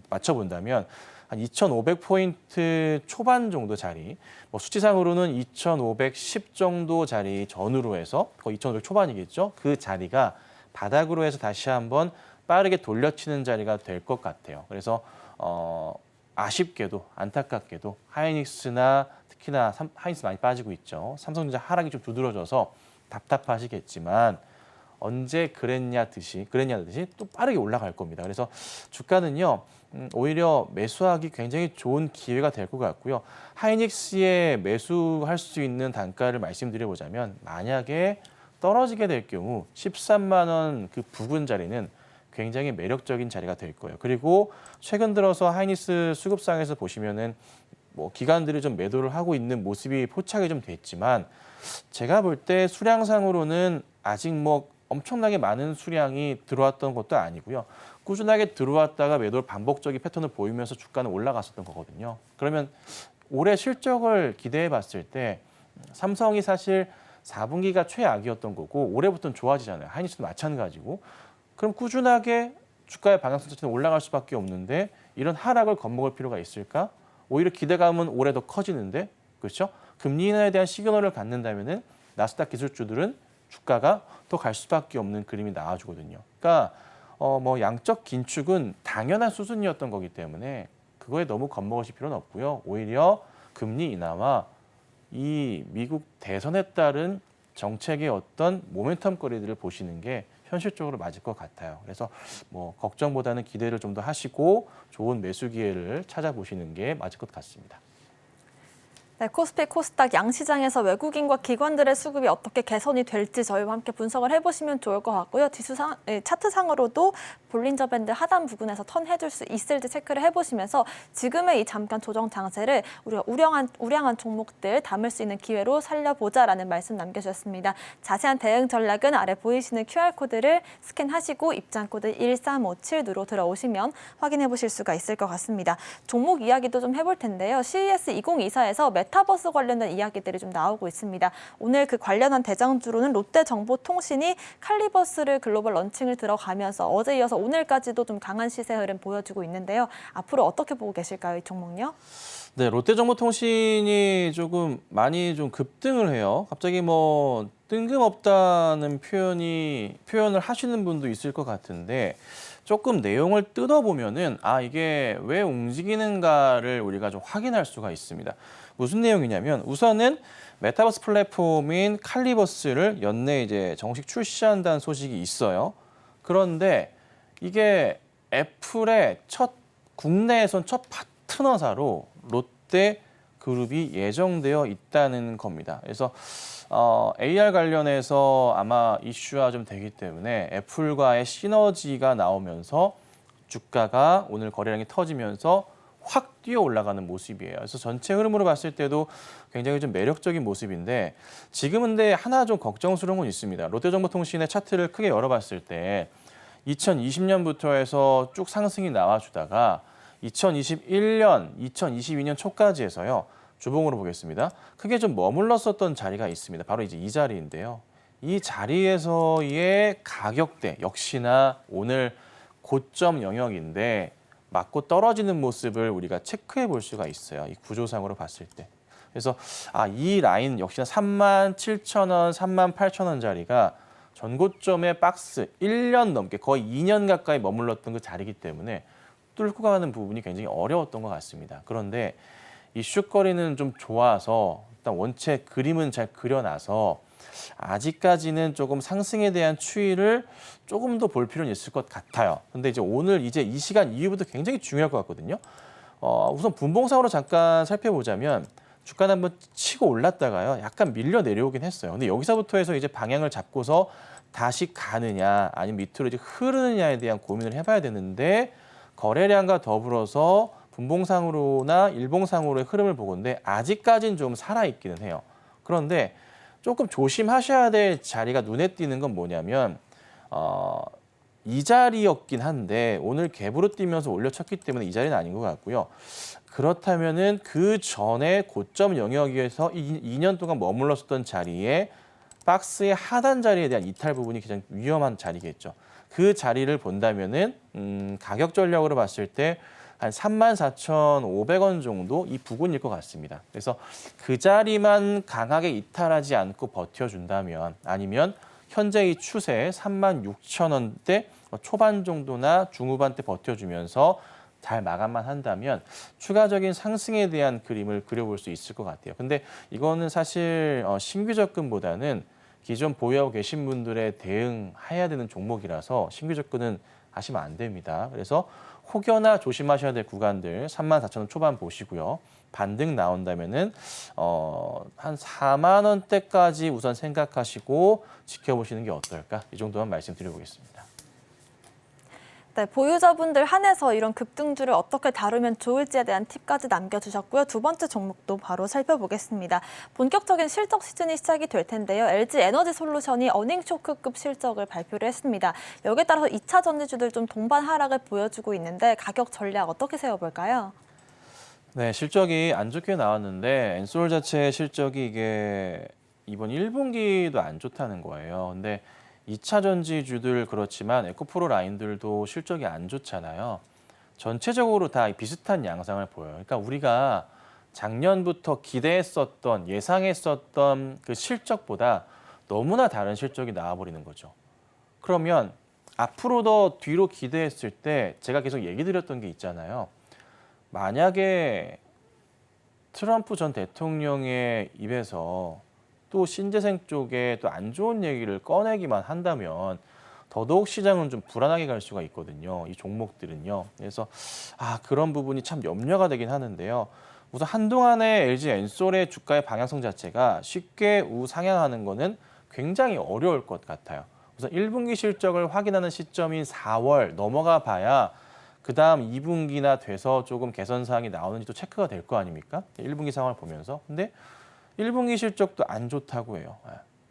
맞춰본다면 한 2,500포인트 초반 정도 자리, 뭐 수치상으로는 2,510 정도 자리 전후로 해서 거의 2,500 초반이겠죠. 그 자리가 바닥으로 해서 다시 한번 빠르게 돌려치는 자리가 될 것 같아요. 그래서 아쉽게도 안타깝게도 하이닉스나 특히나 하이닉스 많이 빠지고 있죠. 삼성전자 하락이 좀 두드러져서 답답하시겠지만 언제 그랬냐듯이 또 빠르게 올라갈 겁니다. 그래서 주가는요. 오히려 매수하기 굉장히 좋은 기회가 될 것 같고요. 하이닉스에 매수할 수 있는 단가를 말씀드려보자면 만약에 떨어지게 될 경우 13만 원 그 부근 자리는 굉장히 매력적인 자리가 될 거예요. 그리고 최근 들어서 하이닉스 수급상에서 보시면은 뭐 기관들이 좀 매도를 하고 있는 모습이 포착이 좀 됐지만 제가 볼 때 수량상으로는 아직 뭐 엄청나게 많은 수량이 들어왔던 것도 아니고요. 꾸준하게 들어왔다가 매도를 반복적인 패턴을 보이면서 주가는 올라갔었던 거거든요. 그러면 올해 실적을 기대해 봤을 때 삼성이 사실 4분기가 최악이었던 거고 올해부터는 좋아지잖아요. 하이닉스도 마찬가지고. 그럼 꾸준하게 주가의 방향성 자체는 올라갈 수밖에 없는데 이런 하락을 겁먹을 필요가 있을까? 오히려 기대감은 올해 더 커지는데 그렇죠? 금리 인하에 대한 시그널을 갖는다면은 나스닥 기술주들은 주가가 더 갈 수밖에 없는 그림이 나와주거든요. 그러니까 뭐 양적 긴축은 당연한 수준이었던 거기 때문에 그거에 너무 겁먹으실 필요는 없고요. 오히려 금리 인하와 이 미국 대선에 따른 정책의 어떤 모멘텀거리들을 보시는 게 현실적으로 맞을 것 같아요. 그래서 뭐 걱정보다는 기대를 좀 더 하시고 좋은 매수 기회를 찾아보시는 게 맞을 것 같습니다. 네, 코스피, 코스닥 양시장에서 외국인과 기관들의 수급이 어떻게 개선이 될지 저희와 함께 분석을 해보시면 좋을 것 같고요. 차트상으로도 볼린저 밴드 하단 부근에서 턴해줄 수 있을지 체크를 해보시면서 지금의 이 잠깐 조정 장세를 우리가 우량한 종목들 담을 수 있는 기회로 살려보자라는 말씀 남겨주셨습니다. 자세한 대응 전략은 아래 보이시는 QR코드를 스캔하시고 입장코드 1357으로 들어오시면 확인해보실 수가 있을 것 같습니다. 종목 이야기도 좀 해볼 텐데요. CES 2024에서 메타버스 관련된 이야기들이 좀 나오고 있습니다. 오늘 그 관련한 대장주로는 롯데정보통신이 칼리버스를 글로벌 런칭을 들어가면서 어제 이어서 오늘까지도 좀 강한 시세 흐름 보여주고 있는데요. 앞으로 어떻게 보고 계실까요, 이 종목요? 네, 롯데정보통신이 조금 많이 좀 급등을 해요. 갑자기 뭐 뜬금없다는 표현을 하시는 분도 있을 것 같은데 조금 내용을 뜯어보면은 이게 왜 움직이는가를 우리가 좀 확인할 수가 있습니다. 무슨 내용이냐면 우선은 메타버스 플랫폼인 칼리버스를 연내 이제 정식 출시한다는 소식이 있어요. 그런데 이게 애플의 국내에선 첫 파트너사로 롯데 그룹이 예정되어 있다는 겁니다. 그래서 AR 관련해서 아마 이슈화 좀 되기 때문에 애플과의 시너지가 나오면서 주가가 오늘 거래량이 터지면서 확 뛰어 올라가는 모습이에요. 그래서 전체 흐름으로 봤을 때도 굉장히 좀 매력적인 모습인데 지금은 근데 하나 좀 걱정스러운 건 있습니다. 롯데정보통신의 차트를 크게 열어봤을 때 2020년부터 해서 쭉 상승이 나와주다가 2021년, 2022년 초까지 해서요. 주봉으로 보겠습니다. 크게 좀 머물렀었던 자리가 있습니다. 바로 이제 이 자리인데요. 이 자리에서의 가격대 역시나 오늘 고점 영역인데 맞고 떨어지는 모습을 우리가 체크해 볼 수가 있어요. 이 구조상으로 봤을 때. 그래서 이 라인 역시나 37,000원, 38,000원 자리가 전고점의 박스 1년 넘게 거의 2년 가까이 머물렀던 그 자리이기 때문에 뚫고 가는 부분이 굉장히 어려웠던 것 같습니다. 그런데 이슈거리는 좀 좋아서 일단 원체 그림은 잘 그려놔서 아직까지는 조금 상승에 대한 추이를 조금 더 볼 필요는 있을 것 같아요. 근데 이제 오늘 이제 이 시간 이후부터 굉장히 중요할 것 같거든요. 우선 분봉상으로 잠깐 살펴보자면 주가는 한번 치고 올랐다가요. 약간 밀려 내려오긴 했어요. 근데 여기서부터 해서 이제 방향을 잡고서 다시 가느냐 아니면 밑으로 이제 흐르느냐에 대한 고민을 해봐야 되는데 거래량과 더불어서 분봉상으로나 일봉상으로의 흐름을 보건데 아직까지는 좀 살아있기는 해요. 그런데 조금 조심하셔야 될 자리가 눈에 띄는 건 뭐냐면 이 자리였긴 한데 오늘 갭으로 뛰면서 올려쳤기 때문에 이 자리는 아닌 것 같고요. 그렇다면은 그 전에 고점 영역에서 2년 동안 머물렀었던 자리에 박스의 하단 자리에 대한 이탈 부분이 가장 위험한 자리겠죠. 그 자리를 본다면은 가격 전략으로 봤을 때 한 34,500원 정도 이 부근일 것 같습니다. 그래서 그 자리만 강하게 이탈하지 않고 버텨준다면 아니면 현재의 추세 36,000원대 초반 정도나 중후반대 버텨주면서 잘 마감만 한다면 추가적인 상승에 대한 그림을 그려볼 수 있을 것 같아요. 근데 이거는 사실 신규 접근보다는 기존 보유하고 계신 분들의 대응해야 되는 종목이라서 신규 접근은 하시면 안 됩니다. 그래서 혹여나 조심하셔야 될 구간들 34,000원 초반 보시고요. 반등 나온다면은 한 4만 원대까지 우선 생각하시고 지켜보시는 게 어떨까? 이 정도만 말씀드려보겠습니다. 네, 보유자분들 한해서 이런 급등주를 어떻게 다루면 좋을지에 대한 팁까지 남겨주셨고요. 두 번째 종목도 바로 살펴보겠습니다. 본격적인 실적 시즌이 시작이 될 텐데요. LG 에너지 솔루션이 어닝쇼크급 실적을 발표를 했습니다. 여기에 따라서 2차 전지주들 좀 동반 하락을 보여주고 있는데 가격 전략 어떻게 세워볼까요? 네, 실적이 안 좋게 나왔는데 엔솔 자체의 실적이 이게 이번 1분기도 안 좋다는 거예요. 근데 2차 전지주들 그렇지만 에코프로 라인들도 실적이 안 좋잖아요. 전체적으로 다 비슷한 양상을 보여요. 그러니까 우리가 작년부터 기대했었던 예상했었던 그 실적보다 너무나 다른 실적이 나와버리는 거죠. 그러면 앞으로 더 뒤로 기대했을 때 제가 계속 얘기 드렸던 게 있잖아요. 만약에 트럼프 전 대통령의 입에서 또 신재생 쪽에 또 안 좋은 얘기를 꺼내기만 한다면 더더욱 시장은 좀 불안하게 갈 수가 있거든요. 이 종목들은요. 그래서 그런 부분이 참 염려가 되긴 하는데요. 우선 한동안의 LG 엔솔의 주가의 방향성 자체가 쉽게 우상향하는 거는 굉장히 어려울 것 같아요. 우선 1분기 실적을 확인하는 시점인 4월 넘어가 봐야 그다음 2분기나 돼서 조금 개선 사항이 나오는지도 체크가 될 거 아닙니까? 1분기 상황을 보면서. 근데 1분기 실적도 안 좋다고 해요.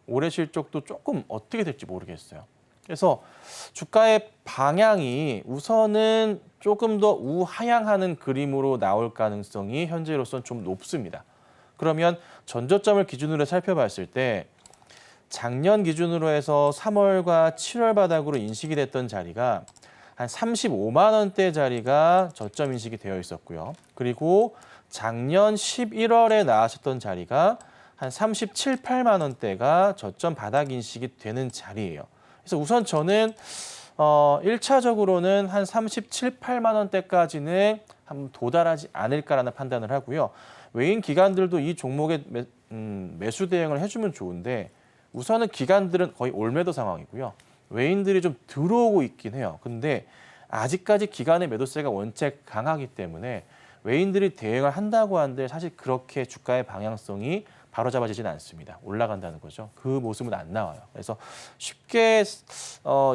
올해 실적도 조금 어떻게 될지 모르겠어요. 그래서 주가의 방향이 우선은 조금 더 우하향하는 그림으로 나올 가능성이 현재로서는 좀 높습니다. 그러면 전저점을 기준으로 살펴봤을 때 작년 기준으로 해서 3월과 7월 바닥으로 인식이 됐던 자리가 한 35만 원대 자리가 저점 인식이 되어 있었고요. 그리고 작년 11월에 나왔었던 자리가 한 37, 8만 원대가 저점 바닥 인식이 되는 자리예요. 그래서 우선 저는 1차적으로는 한 37, 8만 원대까지는 한번 도달하지 않을까라는 판단을 하고요. 외인 기관들도 이 종목에 매수 대응을 해주면 좋은데 우선은 기관들은 거의 올매도 상황이고요. 외인들이 좀 들어오고 있긴 해요. 근데 아직까지 기관의 매도세가 원체 강하기 때문에 외인들이 대응을 한다고 한들 사실 그렇게 주가의 방향성이 바로잡아지지는 않습니다. 올라간다는 거죠. 그 모습은 안 나와요. 그래서 쉽게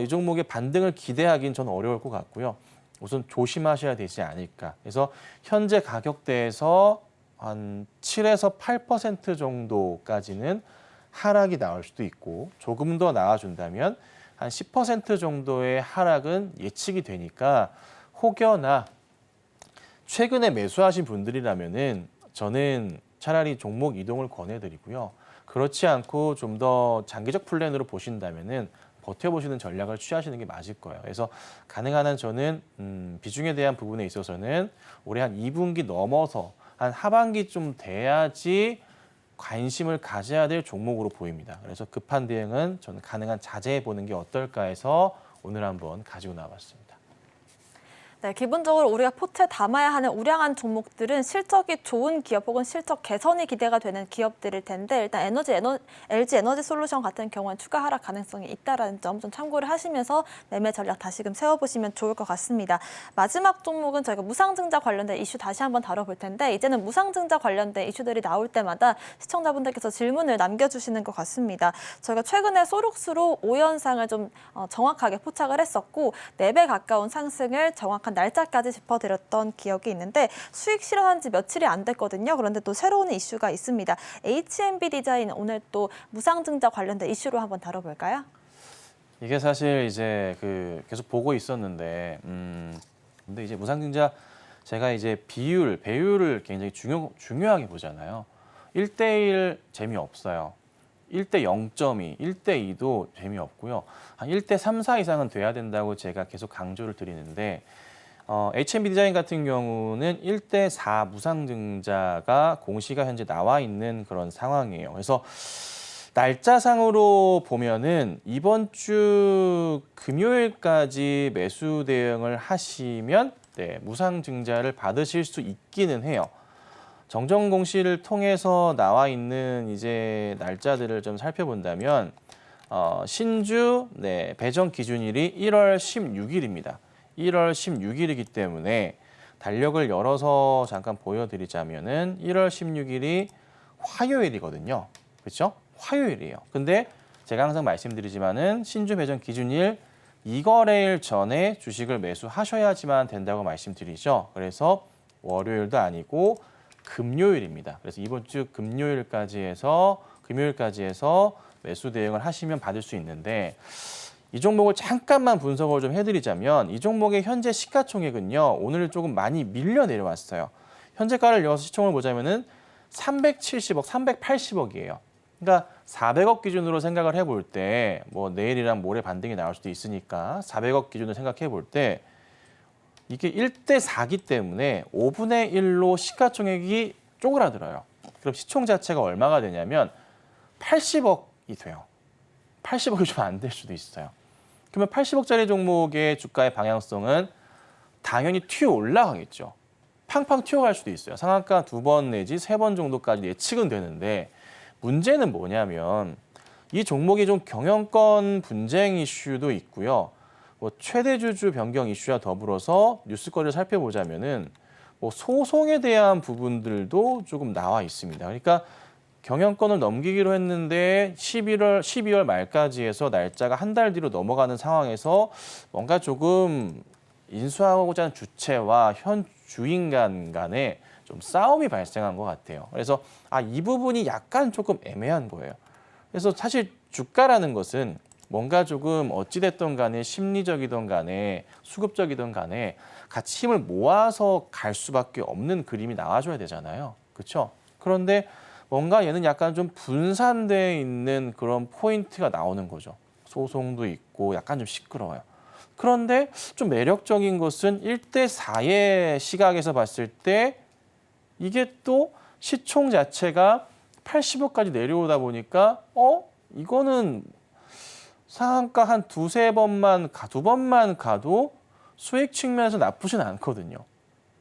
이 종목의 반등을 기대하기는 저는 어려울 것 같고요. 우선 조심하셔야 되지 않을까. 그래서 현재 가격대에서 한 7에서 8% 정도까지는 하락이 나올 수도 있고 조금 더 나아준다면 한 10% 정도의 하락은 예측이 되니까 혹여나 최근에 매수하신 분들이라면은 저는 차라리 종목 이동을 권해드리고요. 그렇지 않고 좀 더 장기적 플랜으로 보신다면은 버텨보시는 전략을 취하시는 게 맞을 거예요. 그래서 가능한 한 저는 비중에 대한 부분에 있어서는 올해 한 2분기 넘어서 한 하반기 좀 돼야지 관심을 가져야 될 종목으로 보입니다. 그래서 급한 대응은 저는 가능한 자제해 보는 게 어떨까 해서 오늘 한번 가지고 나와봤습니다. 네, 기본적으로 우리가 포트에 담아야 하는 우량한 종목들은 실적이 좋은 기업 혹은 실적 개선이 기대가 되는 기업들일 텐데 일단 LG 에너지 솔루션 같은 경우는 추가 하락 가능성이 있다는 점 좀 참고를 하시면서 매매 전략 다시금 세워보시면 좋을 것 같습니다. 마지막 종목은 저희가 무상증자 관련된 이슈 다시 한번 다뤄볼 텐데 이제는 무상증자 관련된 이슈들이 나올 때마다 시청자분들께서 질문을 남겨주시는 것 같습니다. 저희가 최근에 소룩스로 5연상을 좀 정확하게 포착을 했었고 4배 가까운 상승을 정확한 날짜까지 짚어드렸던 기억이 있는데 수익 실현한 지 며칠이 안 됐거든요. 그런데 또 새로운 이슈가 있습니다. HMB 디자인 오늘 또 무상증자 관련된 이슈로 한번 다뤄볼까요? 이게 사실 이제 계속 보고 있었는데 근데 이제 무상증자 제가 이제 배율을 굉장히 중요하게 보잖아요. 1대1 재미없어요. 1대 0.2, 1대 2도 재미없고요. 한 1대 3, 4 이상은 돼야 된다고 제가 계속 강조를 드리는데 HMB 디자인 같은 경우는 1대 4 무상증자가 공시가 현재 나와 있는 그런 상황이에요. 그래서 날짜상으로 보면은 이번 주 금요일까지 매수 대응을 하시면 무상증자를 받으실 수 있기는 해요. 정정 공시를 통해서 나와 있는 이제 날짜들을 좀 살펴본다면 신주 배정 기준일이 1월 16일입니다. 1월 16일이기 때문에 달력을 열어서 잠깐 보여드리자면은 1월 16일이 화요일이거든요. 그렇죠? 화요일이에요. 근데 제가 항상 말씀드리지만은 신주 배정 기준일 2거래일 전에 주식을 매수하셔야지만 된다고 말씀드리죠. 그래서 월요일도 아니고 금요일입니다. 그래서 이번 주 금요일까지 해서 매수 대응을 하시면 받을 수 있는데 이 종목을 잠깐만 분석을 좀 해드리자면 이 종목의 현재 시가총액은요. 오늘 조금 많이 밀려 내려왔어요. 현재가를 이어서 시총을 보자면은 370억, 380억이에요. 그러니까 400억 기준으로 생각을 해볼 때 뭐 내일이랑 모레 반등이 나올 수도 있으니까 400억 기준으로 생각해 볼 때 이게 1대 4기 때문에 5분의 1로 시가총액이 쪼그라들어요. 그럼 시총 자체가 얼마가 되냐면 80억이 돼요. 80억이 좀 안 될 수도 있어요. 그러면 80억짜리 종목의 주가의 방향성은 당연히 튀어 올라가겠죠. 팡팡 튀어갈 수도 있어요. 상한가 2번 내지 3번 정도까지 예측은 되는데 문제는 뭐냐면 이 종목이 좀 경영권 분쟁 이슈도 있고요. 뭐 최대 주주 변경 이슈와 더불어서 뉴스거리를 살펴보자면은 뭐 소송에 대한 부분들도 조금 나와 있습니다. 그러니까 경영권을 넘기기로 했는데 12월 말까지 해서 날짜가 한 달 뒤로 넘어가는 상황에서 뭔가 조금 인수하고자 하는 주체와 현 주인 간에 좀 싸움이 발생한 것 같아요. 그래서 이 부분이 약간 조금 애매한 거예요. 그래서 사실 주가라는 것은 뭔가 조금 어찌됐든 간에 심리적이든 간에 수급적이든 간에 같이 힘을 모아서 갈 수밖에 없는 그림이 나와줘야 되잖아요. 그렇죠? 그런데 뭔가 얘는 약간 좀 분산되어 있는 그런 포인트가 나오는 거죠. 소송도 있고 약간 좀 시끄러워요. 그런데 좀 매력적인 것은 1대 4의 시각에서 봤을 때 이게 또 시총 자체가 80억까지 내려오다 보니까 이거는 상한가 한 2번만 가도 수익 측면에서 나쁘진 않거든요.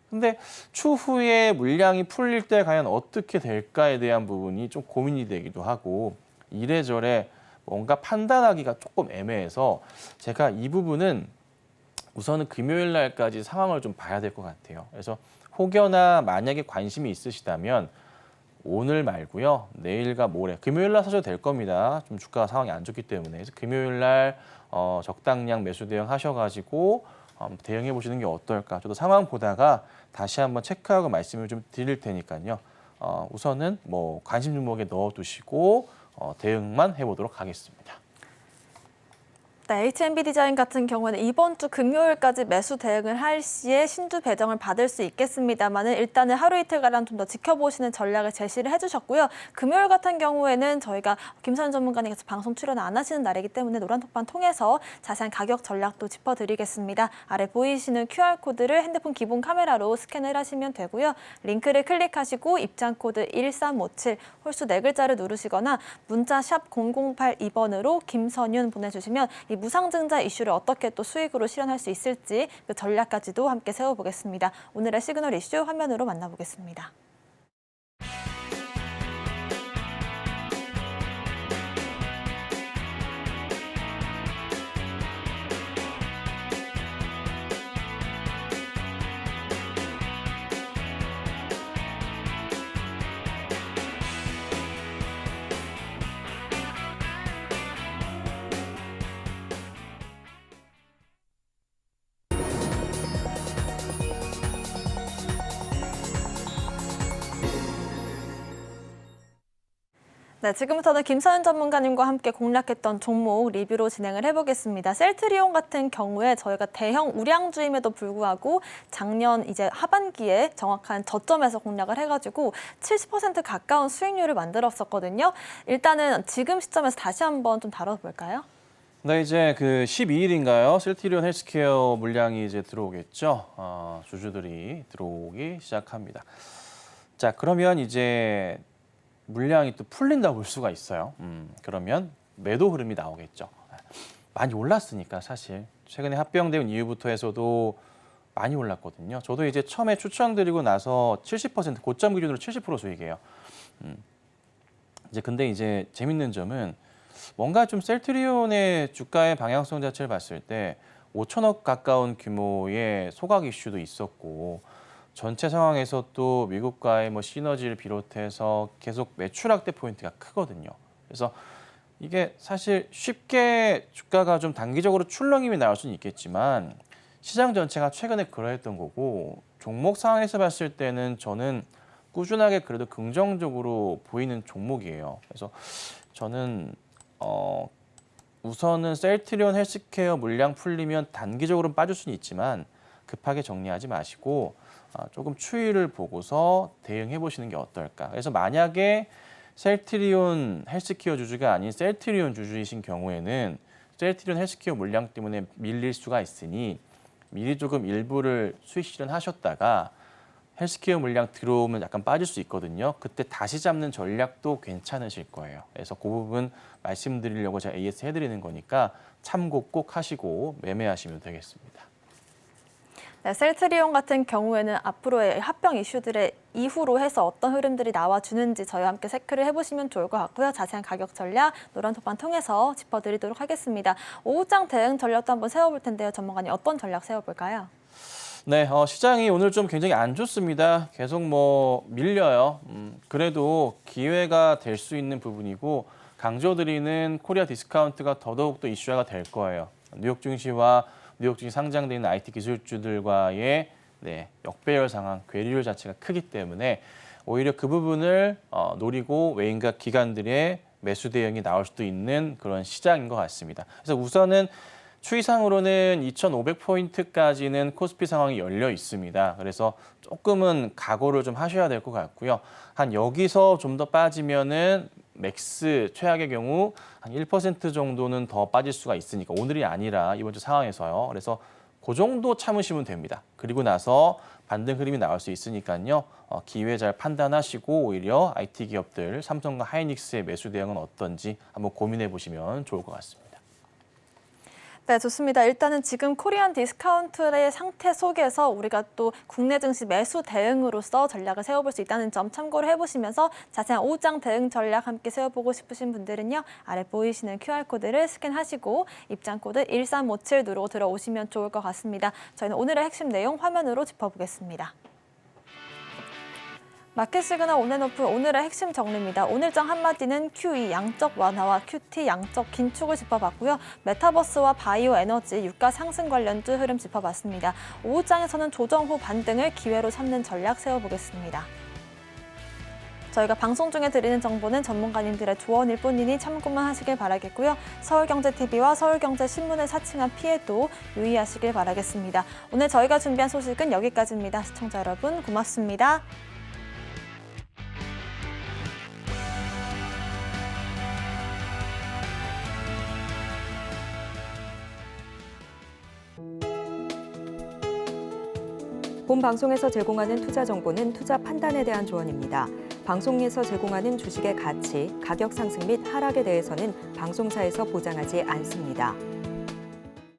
근데 추후에 물량이 풀릴 때 과연 어떻게 될까에 대한 부분이 좀 고민이 되기도 하고 이래저래 뭔가 판단하기가 조금 애매해서 제가 이 부분은 우선은 금요일 날까지 상황을 좀 봐야 될 것 같아요. 그래서 혹여나 만약에 관심이 있으시다면 오늘 말고요. 내일과 모레, 금요일 날 사셔도 될 겁니다. 좀 주가 상황이 안 좋기 때문에. 그래서 금요일 날 적당량 매수 대응하셔가지고 대응해 보시는 게 어떨까. 저도 상황 보다가 다시 한번 체크하고 말씀을 좀 드릴 테니까요. 우선은 뭐 관심 종목에 넣어두시고 대응만 해보도록 하겠습니다. 네, H&B 디자인 같은 경우에는 이번 주 금요일까지 매수 대응을 할 시에 신주 배정을 받을 수 있겠습니다만은 일단은 하루 이틀가량 좀 더 지켜보시는 전략을 제시를 해주셨고요. 금요일 같은 경우에는 저희가 김선현 전문가님께서 방송 출연을 안 하시는 날이기 때문에 노란톡방 통해서 자세한 가격 전략도 짚어드리겠습니다. 아래 보이시는 QR코드를 핸드폰 기본 카메라로 스캔을 하시면 되고요. 링크를 클릭하시고 입장코드 1357 홀수 4글자를 누르시거나 문자 샵 0082번으로 김선윤 보내주시면 이 무상증자 이슈를 어떻게 또 수익으로 실현할 수 있을지 그 전략까지도 함께 세워보겠습니다. 오늘의 시그널 이슈 화면으로 만나보겠습니다. 네, 지금부터는 김선현 전문가님과 함께 공략했던 종목 리뷰로 진행을 해보겠습니다. 셀트리온 같은 경우에 저희가 대형 우량주임에도 불구하고 작년 이제 하반기에 정확한 저점에서 공략을 해가지고 70% 가까운 수익률을 만들었었거든요. 일단은 지금 시점에서 다시 한번 좀 다뤄볼까요? 네, 이제 그 12일인가요? 셀트리온 헬스케어 물량이 이제 들어오겠죠. 주주들이 들어오기 시작합니다. 자, 그러면 이제 물량이 또 풀린다고 볼 수가 있어요. 그러면 매도 흐름이 나오겠죠. 많이 올랐으니까 사실 최근에 합병된 이후부터 해서도 많이 올랐거든요. 저도 이제 처음에 추천드리고 나서 70% 고점 기준으로 70% 수익이에요. 근데 이제 재밌는 점은 뭔가 좀 셀트리온의 주가의 방향성 자체를 봤을 때 5천억 가까운 규모의 소각 이슈도 있었고 전체 상황에서 또 미국과의 뭐 시너지를 비롯해서 계속 매출 확대 포인트가 크거든요. 그래서 이게 사실 쉽게 주가가 좀 단기적으로 출렁임이 나올 수는 있겠지만 시장 전체가 최근에 그러했던 거고 종목 상황에서 봤을 때는 저는 꾸준하게 그래도 긍정적으로 보이는 종목이에요. 그래서 저는 우선은 셀트리온 헬스케어 물량 풀리면 단기적으로는 빠질 수는 있지만 급하게 정리하지 마시고 조금 추이를 보고서 대응해 보시는 게 어떨까. 그래서 만약에 셀트리온 헬스케어 주주가 아닌 셀트리온 주주이신 경우에는 셀트리온 헬스케어 물량 때문에 밀릴 수가 있으니 미리 조금 일부를 수익 실현하셨다가 헬스케어 물량 들어오면 약간 빠질 수 있거든요. 그때 다시 잡는 전략도 괜찮으실 거예요. 그래서 그 부분 말씀드리려고 제가 AS 해드리는 거니까 참고 꼭 하시고 매매하시면 되겠습니다. 네, 셀트리온 같은 경우에는 앞으로의 합병 이슈들의 이후로 해서 어떤 흐름들이 나와주는지 저희와 함께 체크를 해보시면 좋을 것 같고요. 자세한 가격 전략 노란톡방 통해서 짚어드리도록 하겠습니다. 오후장 대응 전략도 한번 세워볼 텐데요. 전문가님 어떤 전략 세워볼까요? 네, 시장이 오늘 좀 굉장히 안 좋습니다. 계속 뭐 밀려요. 그래도 기회가 될 수 있는 부분이고 강조드리는 코리아 디스카운트가 더더욱 더 이슈화가 될 거예요. 뉴욕 증시와 뉴욕 증시 상장돼 있는 IT 기술주들과의 역배열 상황, 괴리율 자체가 크기 때문에 오히려 그 부분을 노리고 외인과 기관들의 매수 대응이 나올 수도 있는 그런 시장인 것 같습니다. 그래서 우선은 추이상으로는 2,500포인트까지는 코스피 상황이 열려 있습니다. 그래서 조금은 각오를 좀 하셔야 될 것 같고요. 한 여기서 좀 더 빠지면은 맥스 최악의 경우 한 1% 정도는 더 빠질 수가 있으니까 오늘이 아니라 이번 주 상황에서요. 그래서 그 정도 참으시면 됩니다. 그리고 나서 반등 흐름이 나올 수 있으니까요. 기회 잘 판단하시고 오히려 IT 기업들 삼성과 하이닉스의 매수 대응은 어떤지 한번 고민해 보시면 좋을 것 같습니다. 네, 좋습니다. 일단은 지금 코리안 디스카운트의 상태 속에서 우리가 또 국내 증시 매수 대응으로서 전략을 세워볼 수 있다는 점 참고를 해보시면서 자세한 오후장 대응 전략 함께 세워보고 싶으신 분들은요. 아래 보이시는 QR코드를 스캔하시고 입장코드 1357 누르고 들어오시면 좋을 것 같습니다. 저희는 오늘의 핵심 내용 화면으로 짚어보겠습니다. 마켓 시그널 온앤오프 오늘의 핵심 정리입니다. 오늘장 한마디는 QE 양적 완화와 QT 양적 긴축을 짚어봤고요. 메타버스와 바이오 에너지, 유가 상승 관련주 흐름 짚어봤습니다. 오후장에서는 조정 후 반등을 기회로 삼는 전략 세워보겠습니다. 저희가 방송 중에 드리는 정보는 전문가님들의 조언일 뿐이니 참고만 하시길 바라겠고요. 서울경제TV와 서울경제신문을 사칭한 피해도 유의하시길 바라겠습니다. 오늘 저희가 준비한 소식은 여기까지입니다. 시청자 여러분 고맙습니다. 본 방송에서 제공하는 투자 정보는 투자 판단에 대한 조언입니다. 방송에서 제공하는 주식의 가치, 가격 상승 및 하락에 대해서는 방송사에서 보장하지 않습니다.